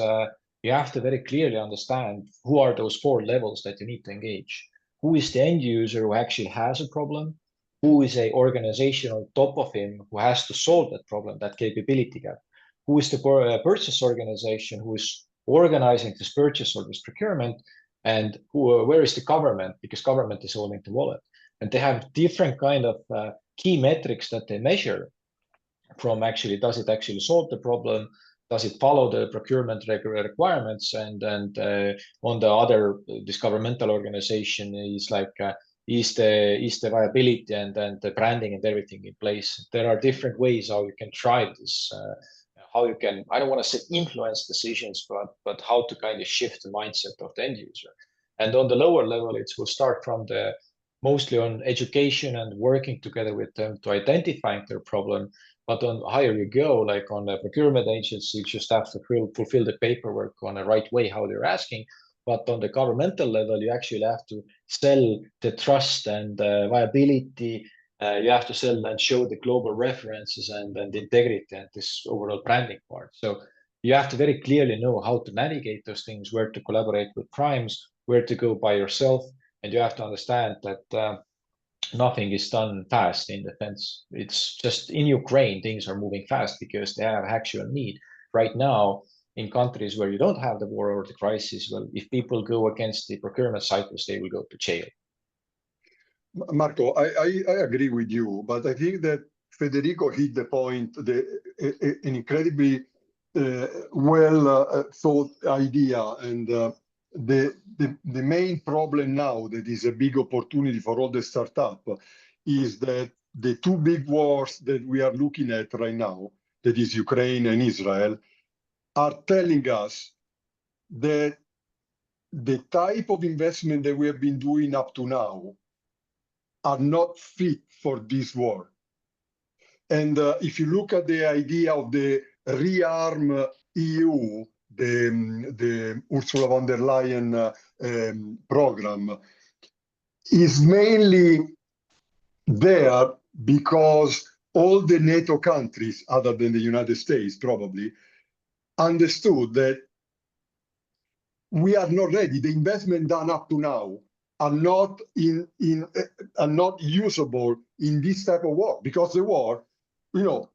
you have to very clearly understand who are those 4 levels that you need to engage. Who is the end user who actually has a problem? Who is an organization on top of him who has to solve that problem, that capability gap? Who is the purchase organization who is organizing this purchase or this procurement? And where is the government? Because government is holding the wallet. And they have different kind of key metrics that they measure from actually, does it actually solve the problem? Does it follow the procurement requirements? And on the other, this governmental organization is like, is the viability and the branding and everything in place? There are different ways how you can try this, how you can, I don't want to say influence decisions, but how to kind of shift the mindset of the end user. And on the lower level, it will start from the mostly on education and working together with them to identify their problem. But on higher you go, like on the procurement agency, you just have to fulfill the paperwork on the right way, how they're asking. But on the governmental level, you actually have to sell the trust and viability. You have to sell and show the global references and the integrity and this overall branding part. So you have to very clearly know how to navigate those things, where to collaborate with primes, where to go by yourself. And you have to understand that nothing is done fast in defense. It's just in Ukraine, things are moving fast because they have actual need. Right now, in countries where you don't have the war or the crisis, well, if people go against the procurement cycles, they will go to jail. Marko, I agree with you, but I think that Federico hit the point, an incredibly well thought idea. And the main problem now that is a big opportunity for all the startup is that the 2 big wars that we are looking at right now, that is Ukraine and Israel, are telling us that the type of investment that we have been doing up to now are not fit for this war. And if you look at the idea of the rearm EU, the Ursula von der Leyen program, is mainly there because all the NATO countries, other than the United States probably, understood that we are not ready. The investment done up to now are not are not usable in this type of war, because the war, you know,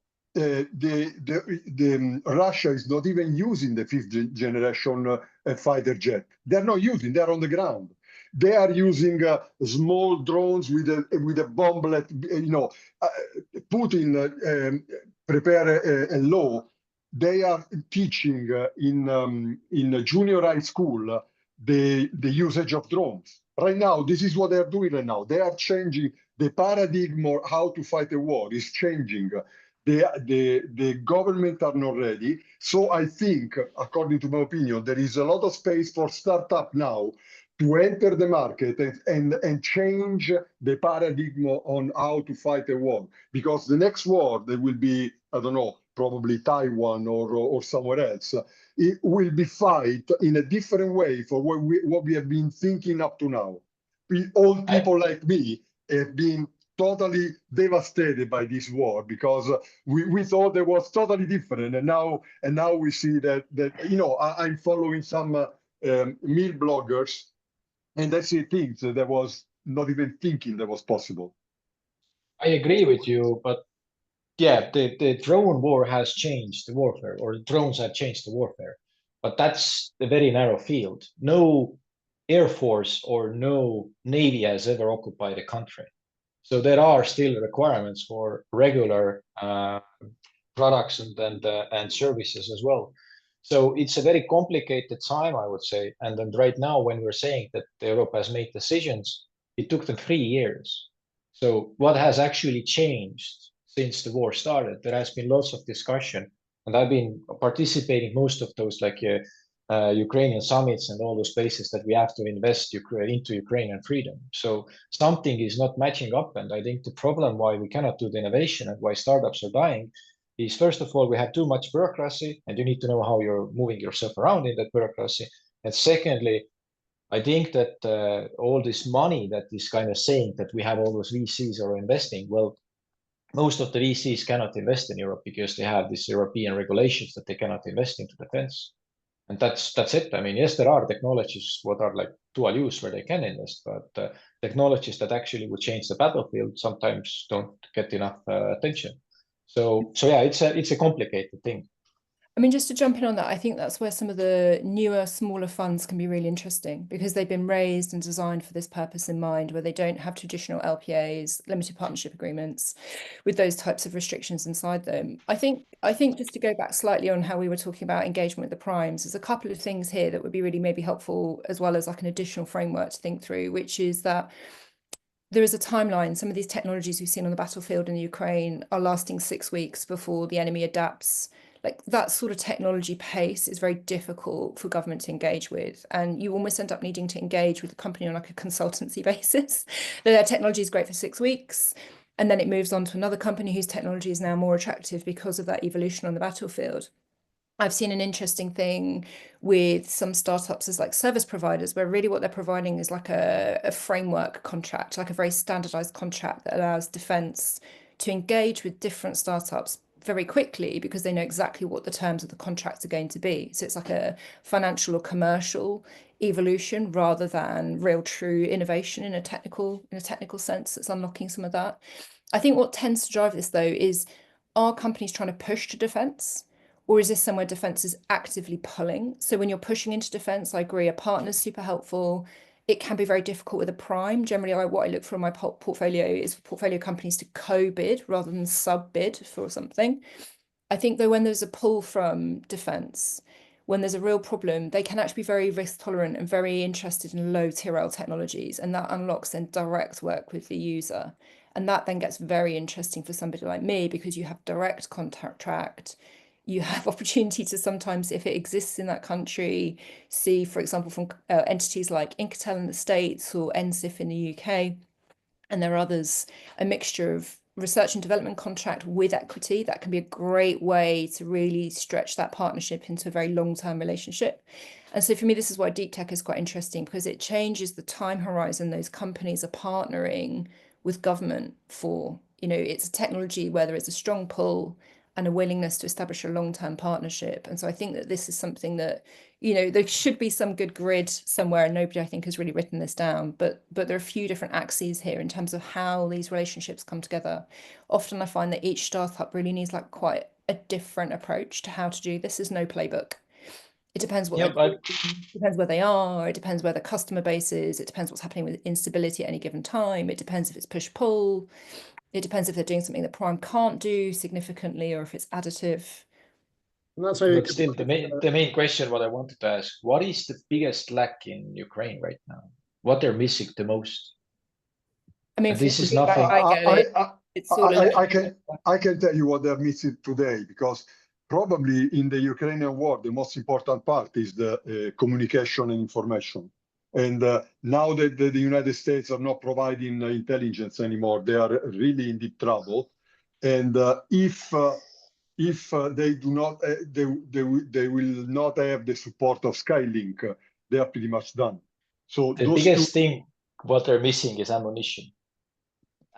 Russia is not even using the 5th generation fighter jet. They're not using. They're on the ground. They are using small drones with a bomblet. You know, Putin prepare a law. They are teaching in a junior high school the usage of drones. Right now, this is what they're doing right now. They are changing the paradigm of how to fight a war is changing. The government are not ready. So I think, according to my opinion, there is a lot of space for startup now to enter the market and change the paradigm on how to fight a war. Because the next war, there will be, I don't know, probably Taiwan or somewhere else. It will be fight in a different way for what we have been thinking up to now. Old people like me have been totally devastated by this war because we thought it was totally different, and now we see that you know, I'm following some meal bloggers, and I see things that I was not even thinking that was possible. I agree with you, but yeah, the drone war has changed the warfare, or drones have changed the warfare, but that's a very narrow field. No Air Force or no Navy has ever occupied a country. So there are still requirements for regular products and services as well. So it's a very complicated time, I would say. And then right now, when we're saying that Europe has made decisions, it took them 3 years. So what has actually changed since the war started? There has been lots of discussion, and I've been participating most of those, like Ukrainian summits and all those places that we have to invest into Ukrainian freedom. So something is not matching up, and I think the problem why we cannot do the innovation and why startups are dying is, first of all, we have too much bureaucracy, and you need to know how you're moving yourself around in that bureaucracy. And secondly, I think that all this money that is kind of saying that we have all those VCs are investing, well, most of the VCs cannot invest in Europe because they have these European regulations that they cannot invest into defense. And that's it. I mean, yes, there are technologies what are like dual use where they can invest, but technologies that actually would change the battlefield sometimes don't get enough attention. So yeah, it's a complicated thing. I mean, just to jump in on that, I think that's where some of the newer, smaller funds can be really interesting because they've been raised and designed for this purpose in mind, where they don't have traditional LPAs, limited partnership agreements, with those types of restrictions inside them. I think just to go back slightly on how we were talking about engagement with the primes, there's a couple of things here that would be really maybe helpful, as well as like an additional framework to think through, which is that there is a timeline. Some of these technologies we've seen on the battlefield in Ukraine are lasting 6 weeks before the enemy adapts. Like that sort of technology pace is very difficult for government to engage with. And you almost end up needing to engage with the company on like a consultancy basis. Their technology is great for 6 weeks, and then it moves on to another company whose technology is now more attractive because of that evolution on the battlefield. I've seen an interesting thing with some startups as like service providers, where really what they're providing is like a framework contract, like a very standardized contract that allows defense to engage with different startups very quickly because they know exactly what the terms of the contracts are going to be. So it's like a financial or commercial evolution rather than real true innovation in a technical sense that's unlocking some of that. I think what tends to drive this though is, are companies trying to push to defense? Or is this somewhere defense is actively pulling? So when you're pushing into defense, I agree, a partner's super helpful. It can be very difficult with a prime. Generally, what I look for in my portfolio is for portfolio companies to co-bid rather than sub-bid for something. I think though, when there's a pull from defense, when there's a real problem, they can actually be very risk tolerant and very interested in low TRL technologies. And that unlocks then direct work with the user. And that then gets very interesting for somebody like me because you have direct contract. you have opportunity to sometimes, if it exists in that country, see, for example, from entities like Incotel in the States or NSIF in the UK, and there are others, a mixture of research and development contract with equity. That can be a great way to really stretch that partnership into a very long-term relationship. And so for me, this is why deep tech is quite interesting, because it changes the time horizon those companies are partnering with government for. You know, it's a technology where there is a strong pull and a willingness to establish a long-term partnership. And so I think that this is something that, you know, there should be some good grid somewhere, and nobody, I think, has really written this down. But there are a few different axes here in terms of how these relationships come together. Often I find that each startup really needs like quite a different approach to how to do this. There's no playbook. It depends what it depends where they are, it depends where the customer base is, it depends what's happening with instability at any given time, it depends if it's push-pull, it depends if they're doing something that Prime can't do significantly or if it's additive. And that's But still, the main question what I wanted to ask, what is the biggest lack in Ukraine right now? What they're missing the most? I mean, And this is I nothing. I can tell you what they're missing today, because probably in the Ukrainian war, the most important part is the communication and information. And now that the United States are not providing intelligence anymore, they are really in deep trouble. And if they do not, they will not have the support of Skylink, they are pretty much done. So the biggest thing what they're missing is ammunition.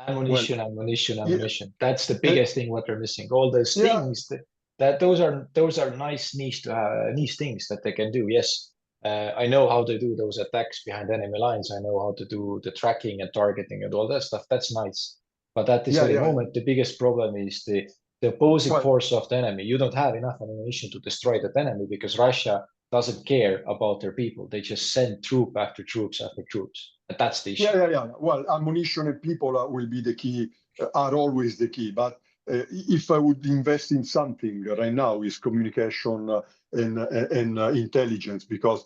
Ammunition. That's the biggest thing what they're missing. All those things that those are nice niche things that they can do. Yes, I know how to do those attacks behind enemy lines. I know how to do the tracking and targeting and all that stuff. That's nice. But at this very moment, the biggest problem is the opposing force of the enemy. You don't have enough ammunition to destroy that enemy, because Russia doesn't care about their people. They just send troop after troops after troops. And that's the issue. Well, ammunition and people will be the key, are always the key. But if I would invest in something right now, is communication and intelligence, because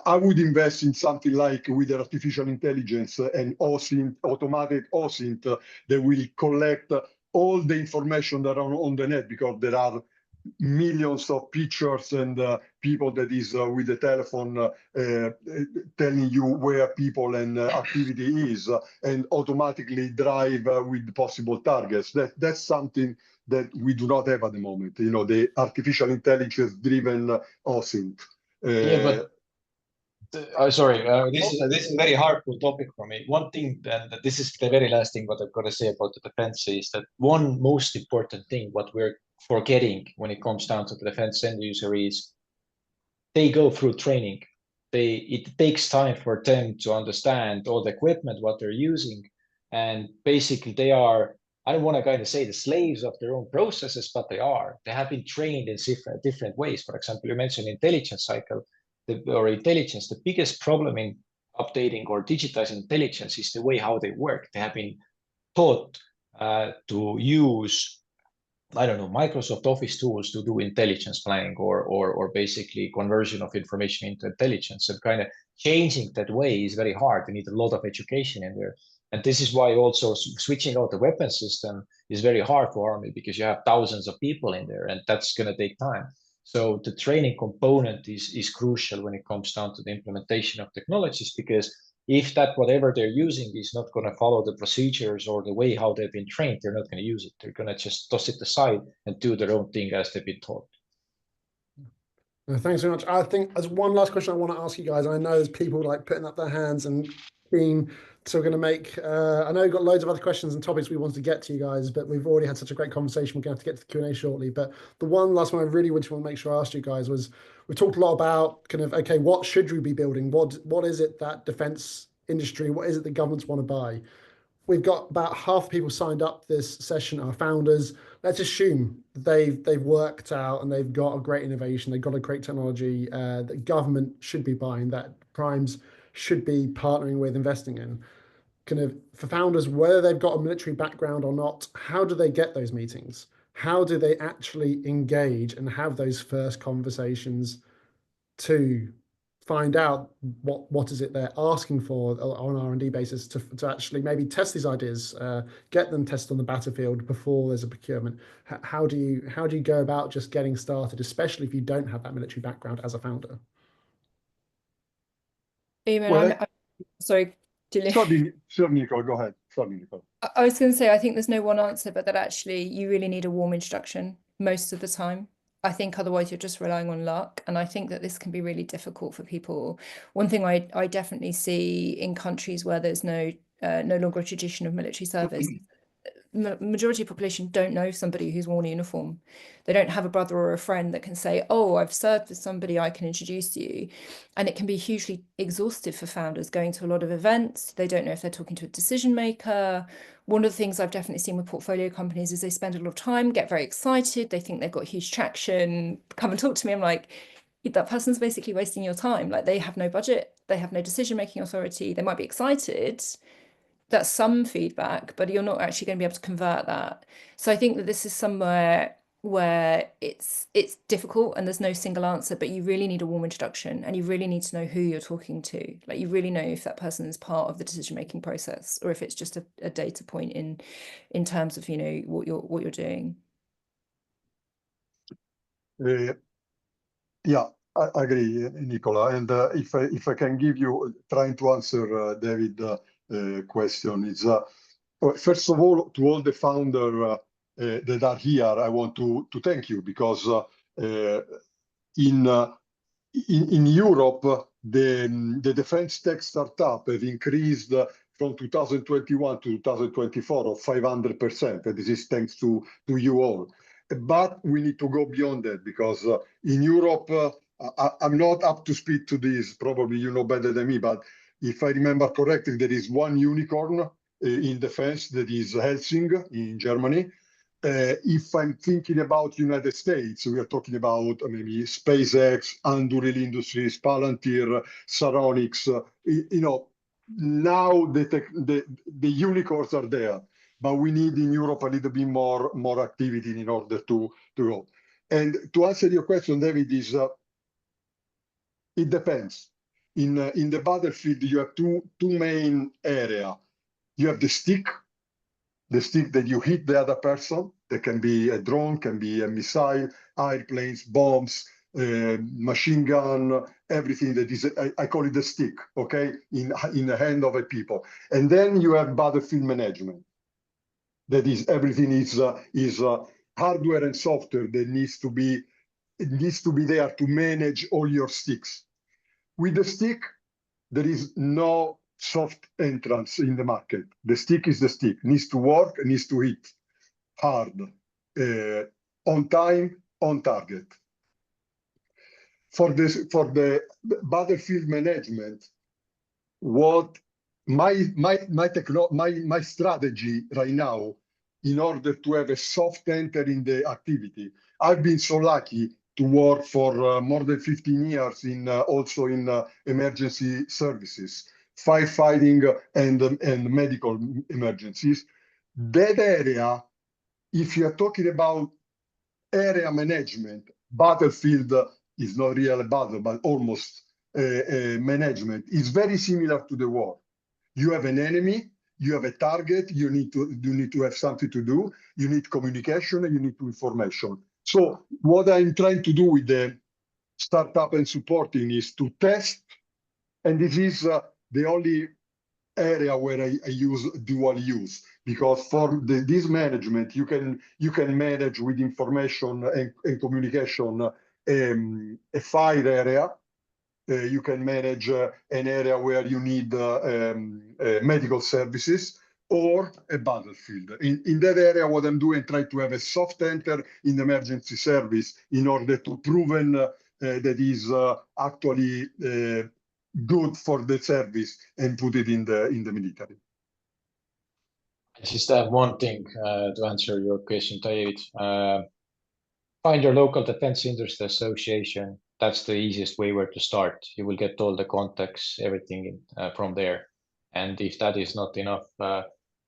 I would invest in something like with artificial intelligence and OSINT, automated OSINT, that will collect all the information that are on the net, because there are millions of pictures and people that is with the telephone telling you where people and activity is, and automatically drive with possible targets. That's something that we do not have at the moment. You know, the artificial intelligence driven OSINT. Sorry, this is a very hardcore topic for me. One thing, and this is the very last thing what I've got to say about the defense, is that one most important thing what we're forgetting when it comes down to the defense end user is they go through training. It takes time for them to understand all the equipment what they're using, and basically they are, I don't want to kind of say the slaves of their own processes, but they have been trained in different ways. For example, you mentioned intelligence cycle or intelligence. The biggest problem in updating or digitizing intelligence is the way how they work. They have been taught to use, I don't know, Microsoft Office tools to do intelligence planning or basically conversion of information into intelligence. And kind of changing that way is very hard. You need a lot of education in there. And this is why also switching out the weapon system is very hard for Army, because you have thousands of people in there, and that's going to take time. So the training component is crucial when it comes down to the implementation of technologies, because if that whatever they're using is not going to follow the procedures or the way how they've been trained, they're not going to use it. They're going to just toss it aside and do their own thing as they've been taught. Thanks very much. I think as one last question I want to ask you guys, I know there's people like putting up their hands and being, so we're going to make, I know we've got loads of other questions and topics we want to get to you guys, but we've already had such a great conversation. We're going to have to get to the Q&A shortly. But the one last one I really want to make sure I asked you guys was, we talked a lot about kind of, okay, what should we be building? What is it that defense industry, what is it the governments want to buy? We've got about half the people signed up this session are founders. Let's assume they've worked out and they've got a great innovation, they've got a great technology that government should be buying, that primes should be partnering with, investing in. Kind of for founders, whether they've got a military background or not, how do they get those meetings? How do they actually engage and have those first conversations to find out what is it they're asking for on R&D basis to actually maybe test these ideas, get them tested on the battlefield before there's a procurement. How do you go about just getting started, especially if you don't have that military background as a founder? Eamon, I'm sorry, Giulio. Sure, Nicola, go ahead. Sorry, Nicola. I was going to say, I think there's no one answer, but that actually you really need a warm introduction most of the time. I think otherwise you're just relying on luck. And I think that this can be really difficult for people. One thing I definitely see in countries where there's no longer a tradition of military service, majority of the population don't know somebody who's worn a uniform. They don't have a brother or a friend that can say, oh, I've served with somebody, I can introduce you. And it can be hugely exhaustive for founders going to a lot of events. They don't know if they're talking to a decision maker. One of the things I've definitely seen with portfolio companies is they spend a lot of time, get very excited. They think they've got huge traction, come and talk to me. I'm like, that person's basically wasting your time. Like, they have no budget, they have no decision-making authority. They might be excited. That's some feedback, but you're not actually going to be able to convert that. So I think that this is somewhere where it's difficult and there's no single answer, but you really need a warm introduction and you really need to know who you're talking to. Like, you really know if that person is part of the decision-making process or if it's just a data point in terms of, you know, what you're doing. Yeah, I agree, Nicola. And if I can give you, trying to answer David question, is first of all, to all the founders that are here, I want to thank you, because in Europe, the defense tech startup have increased from 2021 to 2024 of 500%. And this is thanks to you all. But we need to go beyond that, because in Europe, I'm not up to speed to this. Probably you know better than me, but if I remember correctly, there is one unicorn in defense, that is Helsing in Germany. If I'm thinking about United States, we are talking about maybe SpaceX, Anduril Industries, Palantir, Saronics. You know, now the unicorns are there, but we need in Europe a little bit more activity in order to go. And to answer your question, David, is it depends. In the battlefield, you have two main areas. You have the stick that you hit the other person. That can be a drone, can be a missile, airplanes, bombs, machine gun, everything that is, I call it the stick, okay, in the hand of a people. And then you have battlefield management. That is, everything is hardware and software that needs to be there to manage all your sticks. With the stick, there is no soft entrance in the market. The stick is the stick, needs to work, needs to hit hard, on time, on target. For the battlefield management, what my strategy right now, in order to have a soft enter in the activity, I've been so lucky to work for more than 15 years also in emergency services, firefighting and medical emergencies. That area, if you're talking about area management, battlefield is not really a battle, but almost management, is very similar to the war. You have an enemy, you have a target, you need to have something to do, you need communication, and you need information. So what I'm trying to do with the startup and supporting is to test, and this is the only area where I use dual use, because for this management, you can manage with information and communication a fire area. You can manage an area where you need medical services or a battlefield. In that area, what I'm doing, try to have a soft enter in the emergency service in order to proven that is actually good for the service and put it in the military. I just have one thing to answer your question, David. Find your local defense industry association. That's the easiest way where to start. You will get all the contacts, everything from there. And if that is not enough,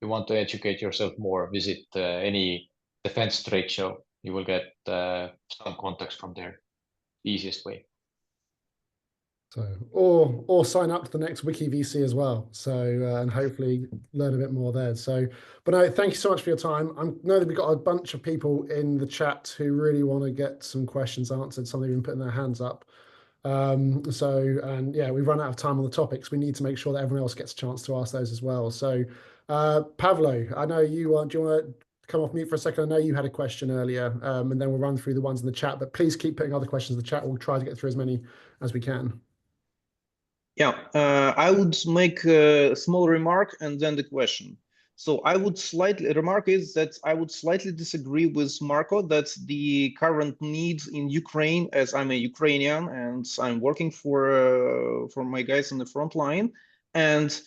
you want to educate yourself more, visit any defense trade show. You will get some contacts from there. Easiest way. So, or sign up to the next WikiVC as well. So, and hopefully learn a bit more there. So, but no, thank you so much for your time. I know that we've got a bunch of people in the chat who really want to get some questions answered. Some have been putting their hands up. And yeah, we've run out of time on the topics. We need to make sure that everyone else gets a chance to ask those as well. So, Pavlo, I know you do you want to come off mute for a second? I know you had a question earlier, and then we'll run through the ones in the chat, but please keep putting other questions in the chat. We'll try to get through as many as we can. Yeah, I would make a small remark and then the question. So I would slightly disagree with Marko that the current need in Ukraine, as I'm a Ukrainian and I'm working for my guys on the front line, and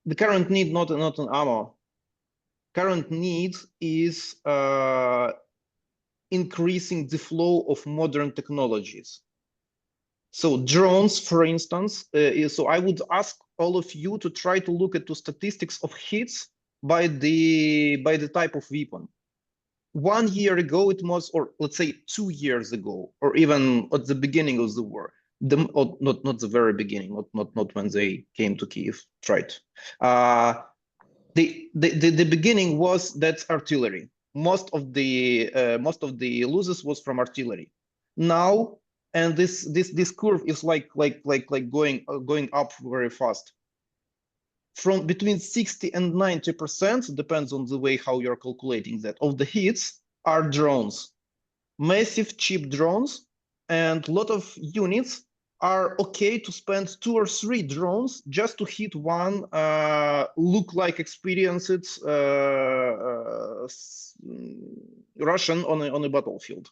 the current need not an ammo. Current need is increasing the flow of modern technologies. So drones, for instance, so I would ask all of you to try to look at the statistics of hits by the type of weapon. 1 year ago it was, or let's say 2 years ago, or even at the beginning of the war, not the very beginning, not when they came to Kiev, right? The beginning was that artillery. Most of the losses was from artillery. Now. And this curve is like going up very fast. From between 60 and 90%, depends on the way how you're calculating that, of the hits are drones, massive cheap drones, and a lot of units are okay to spend 2 or 3 drones just to hit one look-like experienced Russian on a battlefield.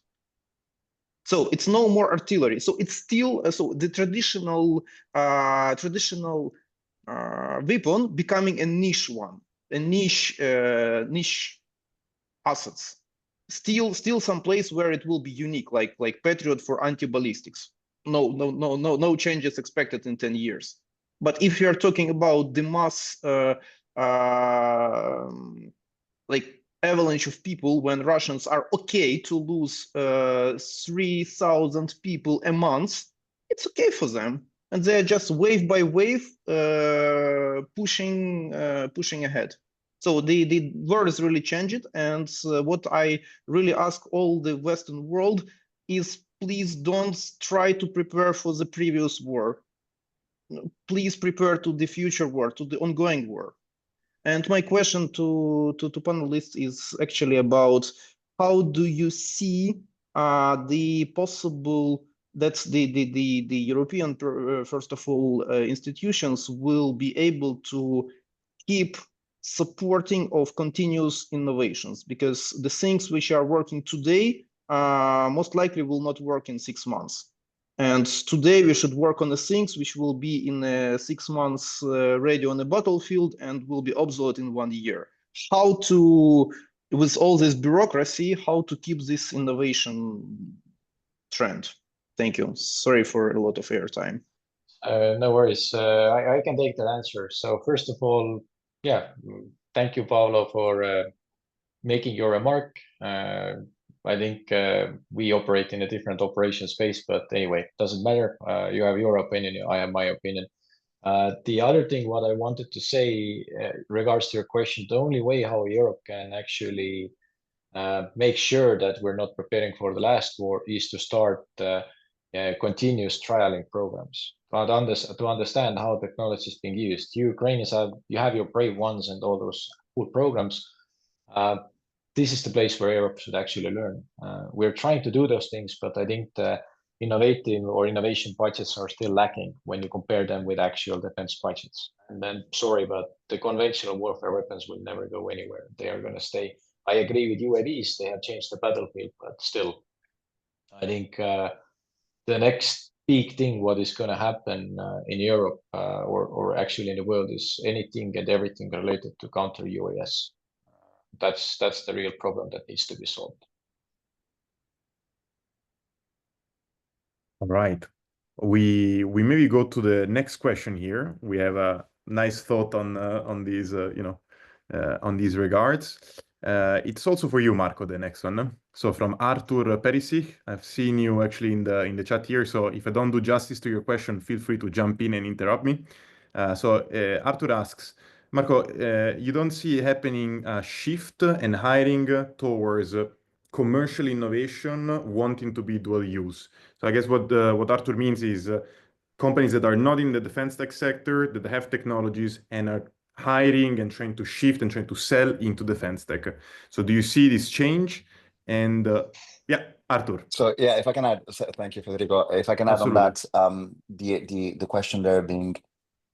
So it's no more artillery. So it's still so the traditional weapon becoming a niche one, a niche assets. Still some place where it will be unique, like Patriot for anti-ballistics. No changes expected in 10 years. But if you are talking about the mass like avalanche of people, when Russians are okay to lose 3,000 people a month, it's okay for them, and they're just wave by wave pushing ahead. So the world is really changed, and what I really ask all the Western world is, please don't try to prepare for the previous war. Please prepare to the future war, to the ongoing war. And my question to panelists is actually about how do you see the possible that the European, first of all, institutions will be able to keep supporting of continuous innovations, because the things which are working today most likely will not work in 6 months. And today we should work on the things which will be in 6 months ready on the battlefield and will be obsolete in 1 year. How to, with all this bureaucracy, how to keep this innovation trend? Thank you. Sorry for a lot of airtime. No worries. I can take that answer. So first of all, yeah, thank you, Paolo, for making your remark. I think we operate in a different operation space, but anyway, doesn't matter. You have your opinion, I have my opinion. The other thing what I wanted to say regards to your question, the only way how Europe can actually make sure that we're not preparing for the last war is to start continuous trialing programs. To understand how technology is being used. You Ukrainians have your Brave Ones and all those cool programs. This is the place where Europe should actually learn. We're trying to do those things, but I think the innovative or innovation budgets are still lacking when you compare them with actual defense budgets. And then, sorry, but the conventional warfare weapons will never go anywhere. They are going to stay. I agree with UAVs. They have changed the battlefield, but still, I think the next big thing what is going to happen in Europe or actually in the world is anything and everything related to counter UAS. That's the real problem that needs to be solved. All right. We maybe go to the next question here. We have a nice thought on these on these regards. It's also for you, Marko, the next one. So from Artur Perisic, I've seen you actually in the chat here. So if I don't do justice to your question, feel free to jump in and interrupt me. Artur asks, Marko, you don't see happening a shift and hiring towards commercial innovation wanting to be dual use. So I guess what Artur means is companies that are not in the defense tech sector, that have technologies and are hiring and trying to shift and trying to sell into defense tech. So do you see this change? And yeah, Artur. So yeah, if I can add, thank you, Federico. If I can add on that, the question there being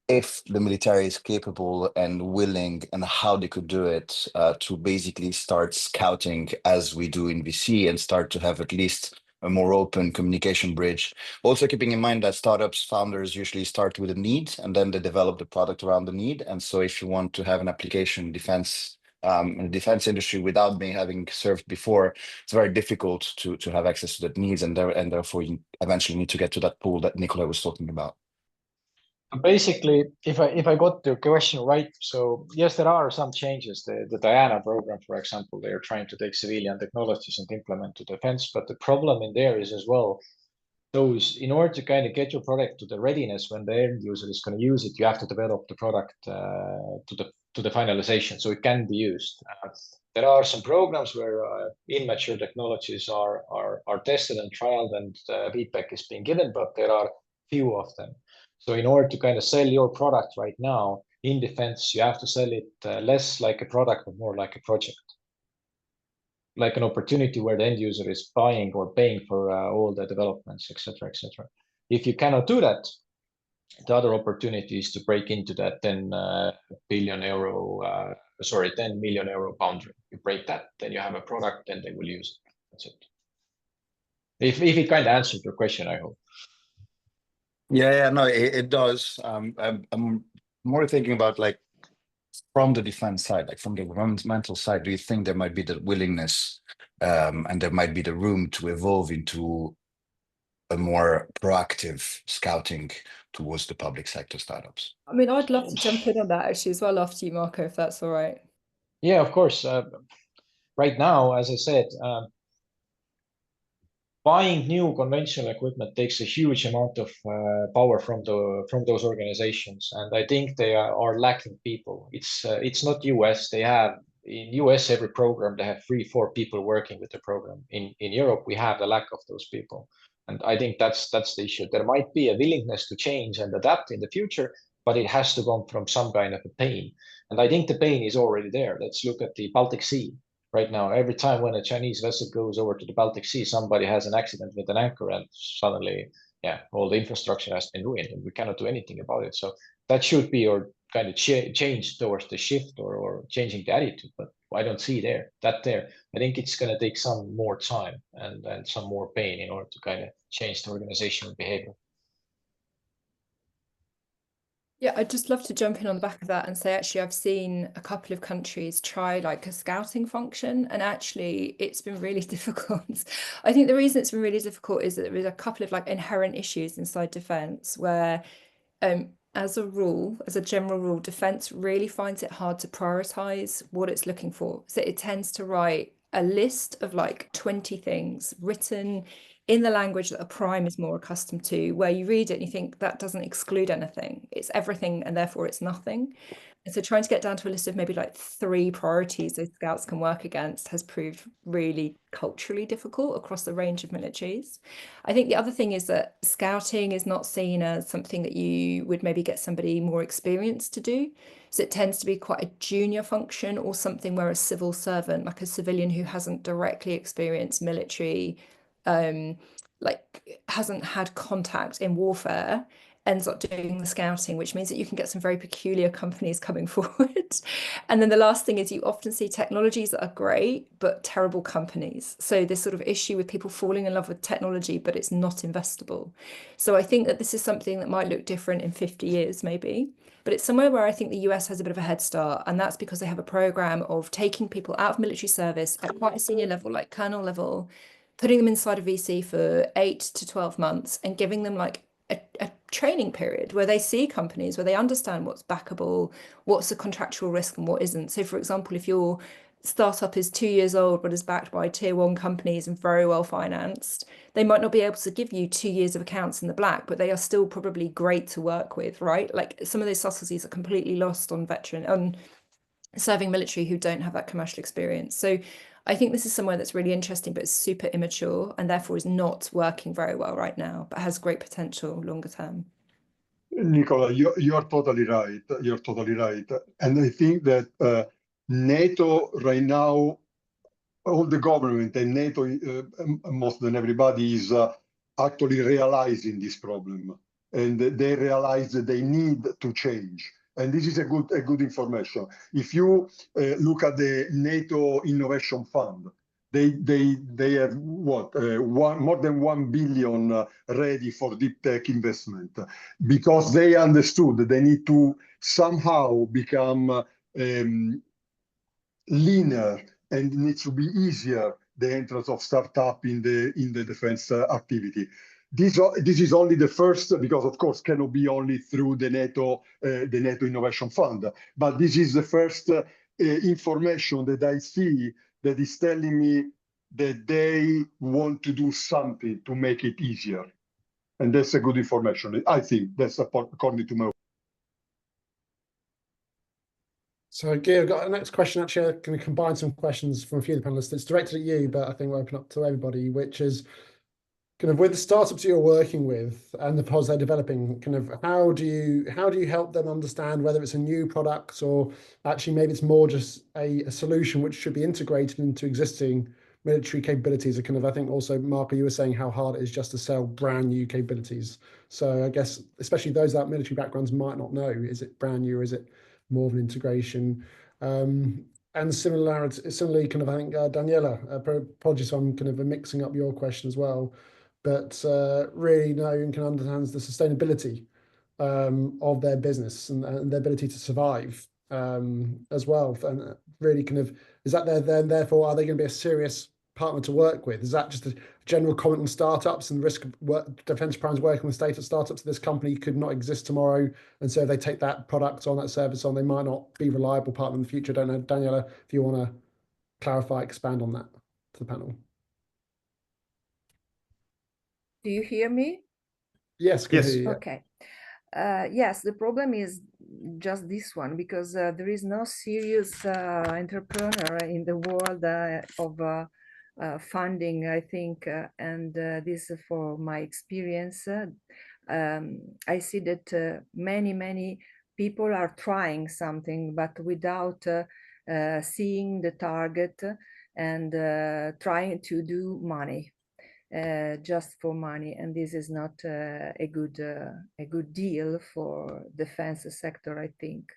if the military is capable and willing and how they could do it to basically start scouting as we do in VC and start to have at least a more open communication bridge. Also keeping in mind that startups founders usually start with a need and then they develop the product around the need. And so if you want to have an application in the defense industry without having served before, it's very difficult to have access to that needs, and therefore you eventually need to get to that pool that Nicola was talking about. Basically, if I got the question right, so yes, there are some changes. The Diana program, for example, they are trying to take civilian technologies and implement to defense, but the problem in there is as well, those in order to kind of get your product to the readiness when the end user is going to use it, you have to develop the product to the finalization so it can be used. There are some programs where immature technologies are tested and trialed and feedback is being given, but there are few of them. So in order to kind of sell your product right now in defense, you have to sell it less like a product, but more like a project, like an opportunity where the end user is buying or paying for all the developments, etc., etc. If you cannot do that, the other opportunity is to break into that 10 million euro boundary. You break that, then you have a product, then they will use it. That's it. If it kind of answered your question, I hope. Yeah, no, it does. I'm more thinking about like from the defense side, like from the governmental side, do you think there might be the willingness and there might be the room to evolve into a more proactive scouting towards the public sector startups? I mean, I'd love to jump in on that actually as well after you, Marko, if that's all right. Yeah, of course. Right now, as I said, buying new conventional equipment takes a huge amount of power from those organizations, and I think they are lacking people. It's not US. They have in US every program they have 3-4 people working with the program. In Europe we have the lack of those people, and I think that's the issue. There might be a willingness to change and adapt in the future, but it has to come from some kind of a pain, and I think the pain is already there. Let's look at the Baltic Sea. Right now, every time when a Chinese vessel goes over to the Baltic Sea, somebody has an accident with an anchor, and suddenly, yeah, all the infrastructure has been ruined, and we cannot do anything about it. So that should be your kind of change towards the shift or changing the attitude. But I don't see that there. I think it's going to take some more time and some more pain in order to kind of change the organizational behavior. Yeah, I'd just love to jump in on the back of that and say, actually, I've seen a couple of countries try like a scouting function, and actually it's been really difficult. I think the reason it's been really difficult is that there is a couple of like inherent issues inside defense where, as a general rule, defense really finds it hard to prioritize what it's looking for. So it tends to write a list of like 20 things written in the language that a prime is more accustomed to, where you read it and you think that doesn't exclude anything. It's everything and therefore it's nothing. And so trying to get down to a list of maybe like 3 priorities those scouts can work against has proved really culturally difficult across the range of militaries. I think the other thing is that scouting is not seen as something that you would maybe get somebody more experienced to do. So it tends to be quite a junior function or something where a civil servant, like a civilian who hasn't directly experienced military, like hasn't had contact in warfare, ends up doing the scouting, which means that you can get some very peculiar companies coming forward. And then the last thing is you often see technologies that are great, but terrible companies. So this sort of issue with people falling in love with technology, but it's not investable. So I think that this is something that might look different in 50 years, maybe. But it's somewhere where I think the US has a bit of a head start, and that's because they have a program of taking people out of military service at quite a senior level, like colonel level, putting them inside of VC for 8 to 12 months and giving them like a training period where they see companies, where they understand what's backable, what's a contractual risk and what isn't. So for example, if you're startup is 2 years old but is backed by tier 1 companies and very well financed, they might not be able to give you 2 years of accounts in the black, but they are still probably great to work with, right? Like some of those subtleties are completely lost on serving military who don't have that commercial experience. So I think this is somewhere that's really interesting, but it's super immature and therefore is not working very well right now, but has great potential longer term. Nicola, you're totally right. You're totally right. And I think that NATO right now, all the government and NATO, most than everybody, is actually realizing this problem. And they realize that they need to change. And this is a good information. If you look at the NATO Innovation Fund, they have what more than 1 billion ready for deep tech investment, because they understood that they need to somehow become leaner, and it needs to be easier the entrance of startup in the defense activity. This is only the first, because of course cannot be only through the NATO Innovation Fund, but this is the first information that I see that is telling me that they want to do something to make it easier. And that's a good information. I think that's according to my. So, Giulio, I've got a next question. Actually, I'm going to combine some questions from a few of the panelists. It's directed at you, but I think we'll open up to everybody, which is kind of with the startups you're working with and the pods they're developing, kind of how do you help them understand whether it's a new product or actually maybe it's more just a solution which should be integrated into existing military capabilities? Kind of, I think also, Marko, you were saying how hard it is just to sell brand new capabilities. So I guess especially those without military backgrounds might not know, is it brand new or is it more of an integration? And similarly, kind of, I think, Daniela, apologies if I'm kind of mixing up your question as well, but really knowing and can understand the sustainability of their business and their ability to survive as well. And really kind of, is that then therefore, are they going to be a serious partner to work with? Is that just a general comment on startups and risk defense primes working with state of startups? This company could not exist tomorrow, and so if they take that product on, that service on, they might not be a reliable partner in the future. I don't know, Daniela, if you want to clarify, expand on that to the panel. Do you hear me? Yes, yes. hear you, yeah. Okay. Yes, the problem is just this one, because there is no serious entrepreneur in the world of funding, I think, and this for my experience. I see that many people are trying something, but without seeing the target and trying to do money. Just for money, and this is not a good deal for defense sector, I think.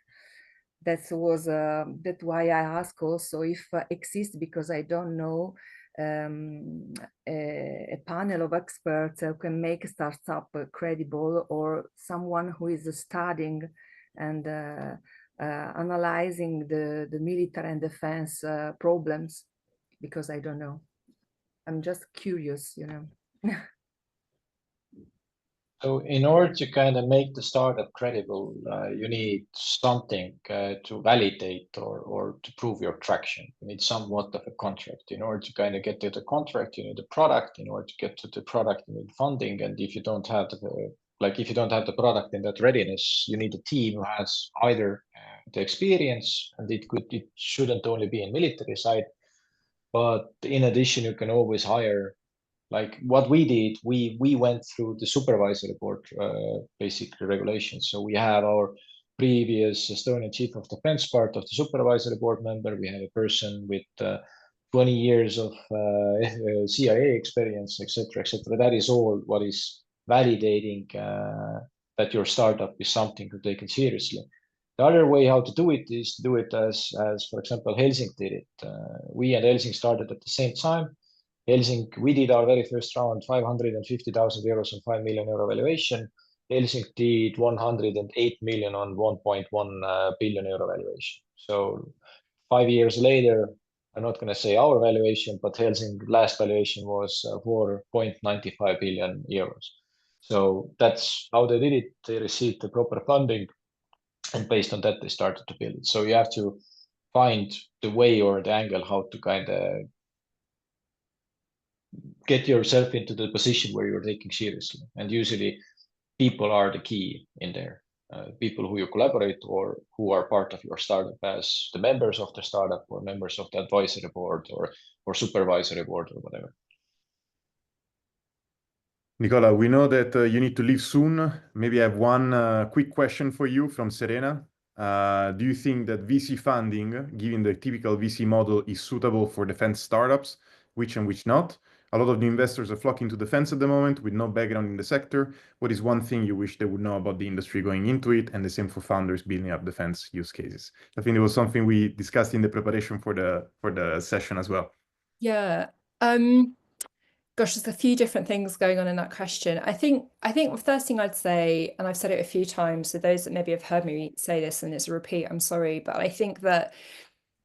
That's why I ask also if exists, because I don't know, a panel of experts who can make a startup credible, or someone who is studying and analyzing the military and defense problems, because I don't know. I'm just curious, you know. So in order to kind of make the startup credible, you need something to validate or to prove your traction. You need somewhat of a contract. In order to kind of get to the contract, you need a product. In order to get to the product, you need funding. And if you don't have the product in that readiness, you need a team who has either the experience, and it shouldn't only be in military side, but in addition, you can always hire. Like what we did, we went through the supervisory board basic regulations. So we have our previous Estonian chief of defense part of the supervisory board member. We have a person with 20 years of CIA experience, etc., etc. That is all what is validating that your startup is something to take it seriously. The other way how to do it is to do it as for example, Helsinki did it. We and Helsinki started at the same time. Helsinki, we did our very first round, 550,000 euros on 5 million euro valuation. Helsinki did 108 million on 1.1 billion euro valuation. So 5 years later, I'm not going to say our valuation, but Helsinki last valuation was 4.95 billion euros. So that's how they did it. They received the proper funding, and based on that, they started to build it. So you have to find the way or the angle how to kind of get yourself into the position where you're taking seriously. And usually people are the key in there. People who you collaborate or who are part of your startup as the members of the startup or members of the advisory board or supervisory board or whatever. Nicola, we know that you need to leave soon. Maybe I have one quick question for you from Serena. Do you think that VC funding, given the typical VC model, is suitable for defense startups, which and which not? A lot of the investors are flocking to defense at the moment with no background in the sector. What is one thing you wish they would know about the industry going into it? And the same for founders building up defense use cases. I think it was something we discussed in the preparation for the session as well. Yeah. Gosh, there's a few different things going on in that question. I think the first thing I'd say, and I've said it a few times, so those that maybe have heard me say this and it's a repeat, I'm sorry, but I think that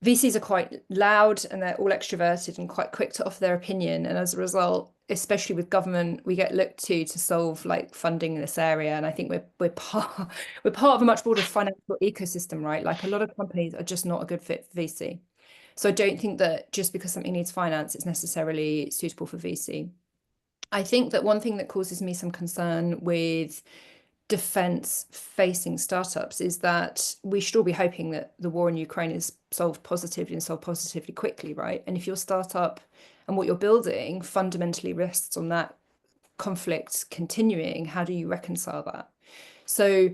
VCs are quite loud and they're all extroverted and quite quick to offer their opinion. And as a result, especially with government, we get looked to solve like funding in this area. And I think we're part of a much broader financial ecosystem, right? Like a lot of companies are just not a good fit for VC. So I don't think that just because something needs finance, it's necessarily suitable for VC. I think that one thing that causes me some concern with defense-facing startups is that we should all be hoping that the war in Ukraine is solved positively and solved positively quickly, right? And if your startup and what you're building fundamentally rests on that conflict continuing, how do you reconcile that? So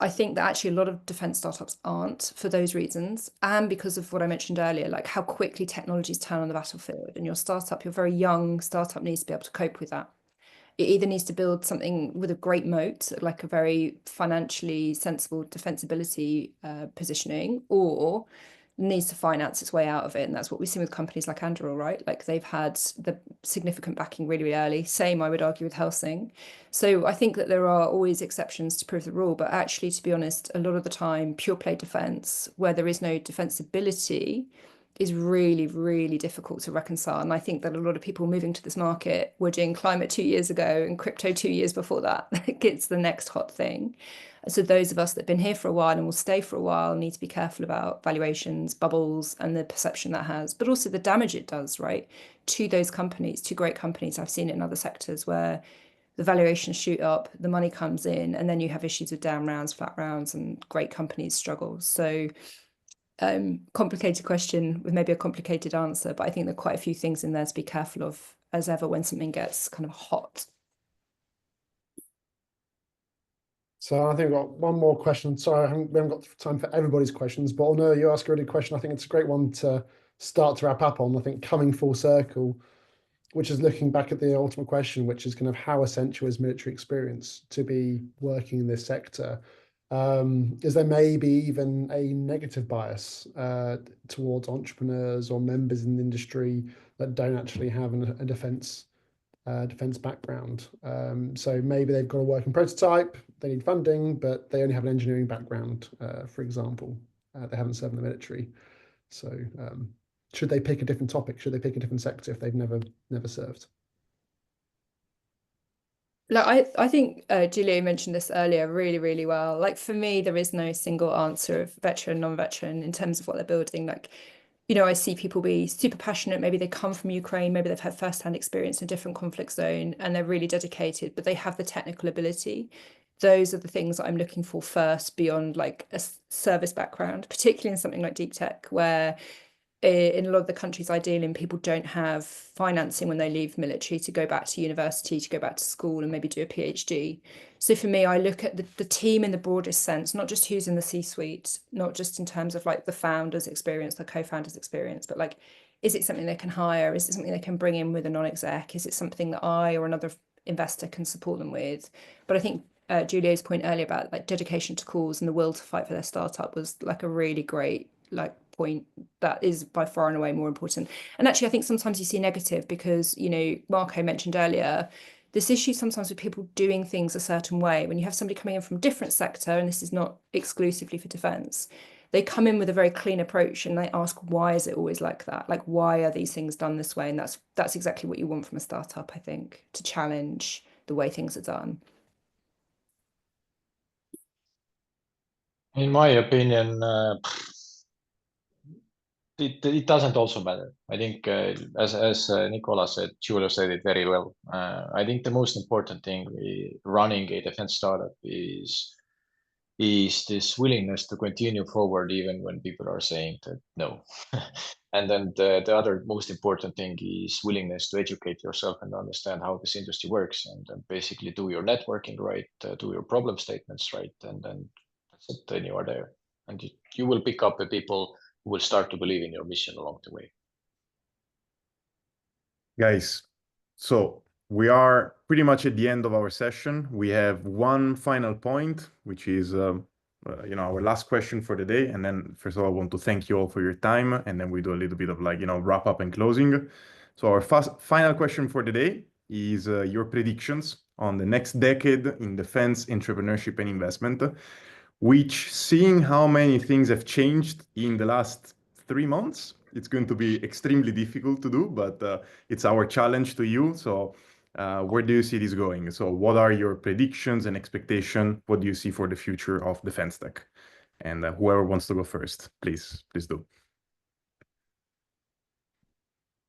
I think that actually a lot of defense startups aren't for those reasons, and because of what I mentioned earlier, like how quickly technologies turn on the battlefield, and your very young startup needs to be able to cope with that. It either needs to build something with a great moat, like a very financially sensible defensibility positioning, or needs to finance its way out of it. And that's what we've seen with companies like Anduril, right? Like they've had the significant backing really, really early. Same, I would argue, with Helsing. So I think that there are always exceptions to prove the rule. But actually, to be honest, a lot of the time, pure play defense, where there is no defensibility, is really, really difficult to reconcile. And I think that a lot of people moving to this market were doing climate 2 years ago and crypto 2 years before that. It's the next hot thing. So those of us that have been here for a while and will stay for a while need to be careful about valuations, bubbles, and the perception that has, but also the damage it does, right, to those companies, to great companies. I've seen it in other sectors where the valuations shoot up, the money comes in, and then you have issues with down rounds, flat rounds, and great companies struggle. So complicated question with maybe a complicated answer, but I think there are quite a few things in there to be careful of as ever when something gets kind of hot. So I think we've got one more question. Sorry, we haven't got time for everybody's questions, but no, you ask a really good question. I think it's a great one to start to wrap up on. I think coming full circle, which is looking back at the ultimate question, which is kind of how essential is military experience to be working in this sector? Is there maybe even a negative bias towards entrepreneurs or members in the industry that don't actually have a defense background? So maybe they've got a working prototype, they need funding, but they only have an engineering background, for example. They haven't served in the military. So should they pick a different topic? Should they pick a different sector if they've never served? Like I think Giulio mentioned this earlier really, really well. Like for me, there is no single answer of veteran, non-veteran in terms of what they're building. Like, you know, I see people be super passionate. Maybe they come from Ukraine, maybe they've had firsthand experience in a different conflict zone and they're really dedicated, but they have the technical ability. Those are the things that I'm looking for first beyond like a service background, particularly in something like deep tech, where in a lot of the countries I deal in, people don't have financing when they leave military to go back to university, to go back to school and maybe do a PhD. So for me, I look at the team in the broadest sense, not just who's in the C-suite, not just in terms of like the founder's experience, the co-founder's experience, but like, is it something they can hire? Is it something they can bring in with a non-exec? Is it something that I or another investor can support them with? But I think Giulio's point earlier about like dedication to cause and the will to fight for their startup was like a really great like point that is by far and away more important. And actually, I think sometimes you see negative because, you know, Marko mentioned earlier, this issue sometimes with people doing things a certain way. When you have somebody coming in from a different sector, and this is not exclusively for defense, they come in with a very clean approach and they ask, why is it always like that? Like, why are these things done this way? And that's exactly what you want from a startup, I think, to challenge the way things are done. In my opinion, It doesn't also matter. I think, as Nicola said, Giulio said it very well. I think the most important thing running a defense startup is this willingness to continue forward even when people are saying that no. And then the other most important thing is willingness to educate yourself and understand how this industry works, and basically do your networking right, do your problem statements right, and then that's it, then you are there. And you will pick up the people who will start to believe in your mission along the way. Guys, so we are pretty much at the end of our session. We have one final point, which is our last question for the day. And then first of all, I want to thank you all for your time. And then we do a little bit of wrap up and closing. So our final question for the day is your predictions on the next decade in defense, entrepreneurship, and investment, which, seeing how many things have changed in the last 3 months, it's going to be extremely difficult to do, but it's our challenge to you. So where do you see this going? So what are your predictions and expectations? What do you see for the future of defense tech? And whoever wants to go first, please do.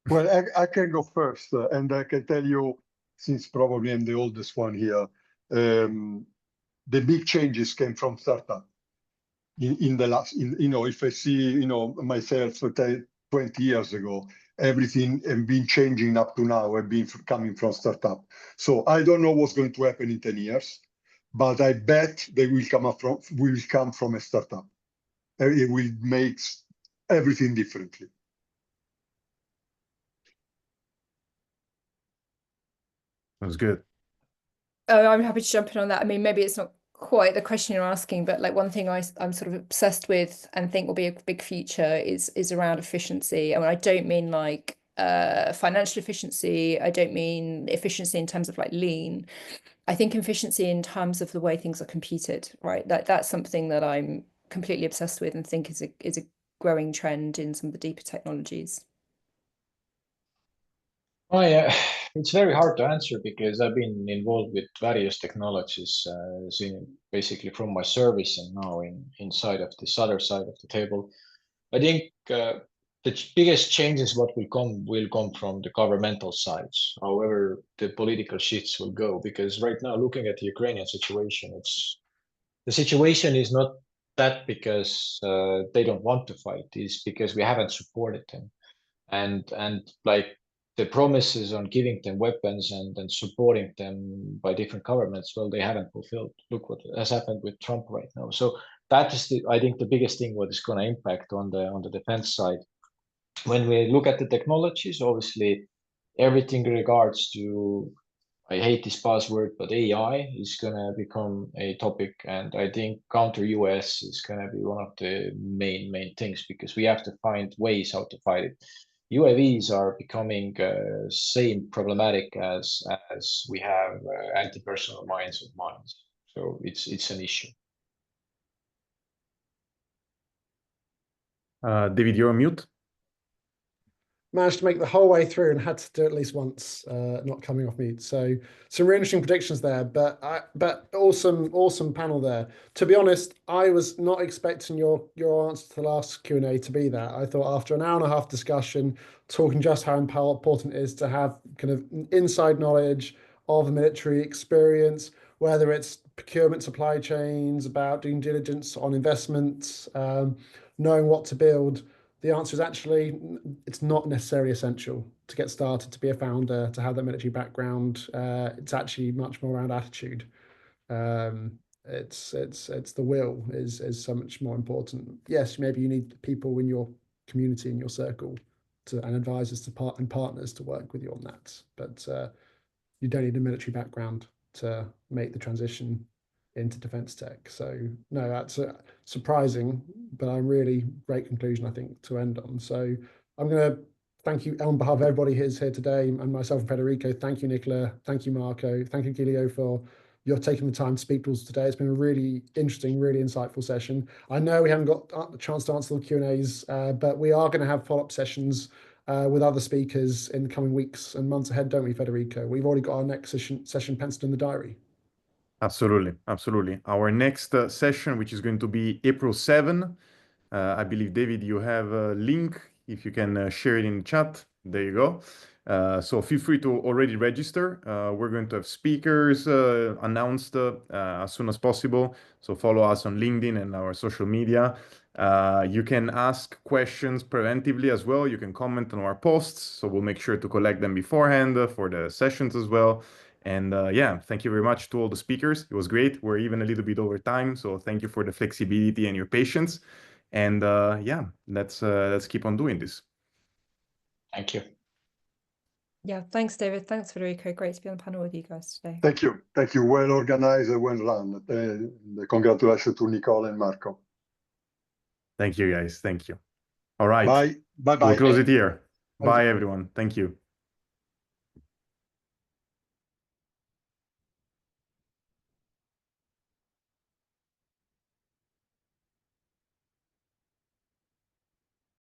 Well, I can go first, and I can tell you, since probably I'm the oldest one here, the big changes came from startup. In the last, if I see, myself 20 years ago, everything and been changing up to now have been coming from startup. So I don't know what's going to happen in 10 years, but I bet they will come from a startup. It will make everything differently. That's good. I'm happy to jump in on that. I mean, maybe it's not quite the question you're asking, but like one thing I'm sort of obsessed with and think will be a big future is around efficiency. And I don't mean like financial efficiency. I don't mean efficiency in terms of like lean. I think efficiency in terms of the way things are computed, right? That's something that I'm completely obsessed with and think is a growing trend in some of the deeper technologies. Oh yeah, it's very hard to answer because I've been involved with various technologies, basically from my service and now inside of this other side of the table. I think the biggest changes will come from the governmental sides. However, the political shifts will go, because right now, looking at the Ukrainian situation, the situation is not that because they don't want to fight. It's because we haven't supported them, and like the promises on giving them weapons and supporting them by different governments, well, they haven't fulfilled. Look what has happened with Trump right now. So that is I think the biggest thing what is going to impact on the defense side. When we look at the technologies, obviously everything regards to, I hate this buzzword, but AI is going to become a topic. And I think counter US is going to be one of the main things, because we have to find ways how to fight it. UAVs are becoming same problematic as we have anti-personnel mines and mines. So it's an issue. David, you're on mute. Managed to make the whole way through and had to do it at least once, not coming off mute. So some really interesting predictions there, but awesome panel there. To be honest, I was not expecting your answer to the last Q&A to be that. I thought after an hour and a half discussion, talking just how important it is to have kind of inside knowledge of the military experience, whether it's procurement, supply chains, about doing diligence on investments, knowing what to build. The answer is actually, it's not necessarily essential to get started, to be a founder, to have that military background. It's actually much more around attitude. It's the will is so much more important. Yes, maybe you need people in your community, in your circle, and advisors and partners to work with you on that. But you don't need a military background to make the transition into defense tech. So no, that's surprising, but a really great conclusion, I think, to end on. So I'm going to thank you on behalf of everybody who's here today, and myself and Federico. Thank you, Nicola. Thank you, Marko. Thank you, Giulio, for your taking the time to speak to us today. It's been a really interesting, really insightful session. I know we haven't got the chance to answer the Q&As, but we are going to have follow-up sessions with other speakers in the coming weeks and months ahead, don't we, Federico? We've already got our next session penciled in the diary. Absolutely. Our next session, which is going to be April 7, I believe, David, you have a link if you can share it in the chat. There you go. So feel free to already register. We're going to have speakers announced as soon as possible. So follow us on LinkedIn and our social media. You can ask questions preventively as well. You can comment on our posts. So we'll make sure to collect them beforehand for the sessions as well. And yeah, thank you very much to all the speakers. It was great. We're even a little bit over time. So thank you for the flexibility and your patience. And yeah, let's keep on doing this. Thank you. Yeah, thanks, David. Thanks, Federico. Great to be on the panel with you guys today. Thank you. Thank you. Well organized and well run. Congratulations to Nicola and Marko. Thank you, guys. Thank you. All right. Bye. Bye-bye. We'll close it here. Bye. Bye, everyone. Thank you.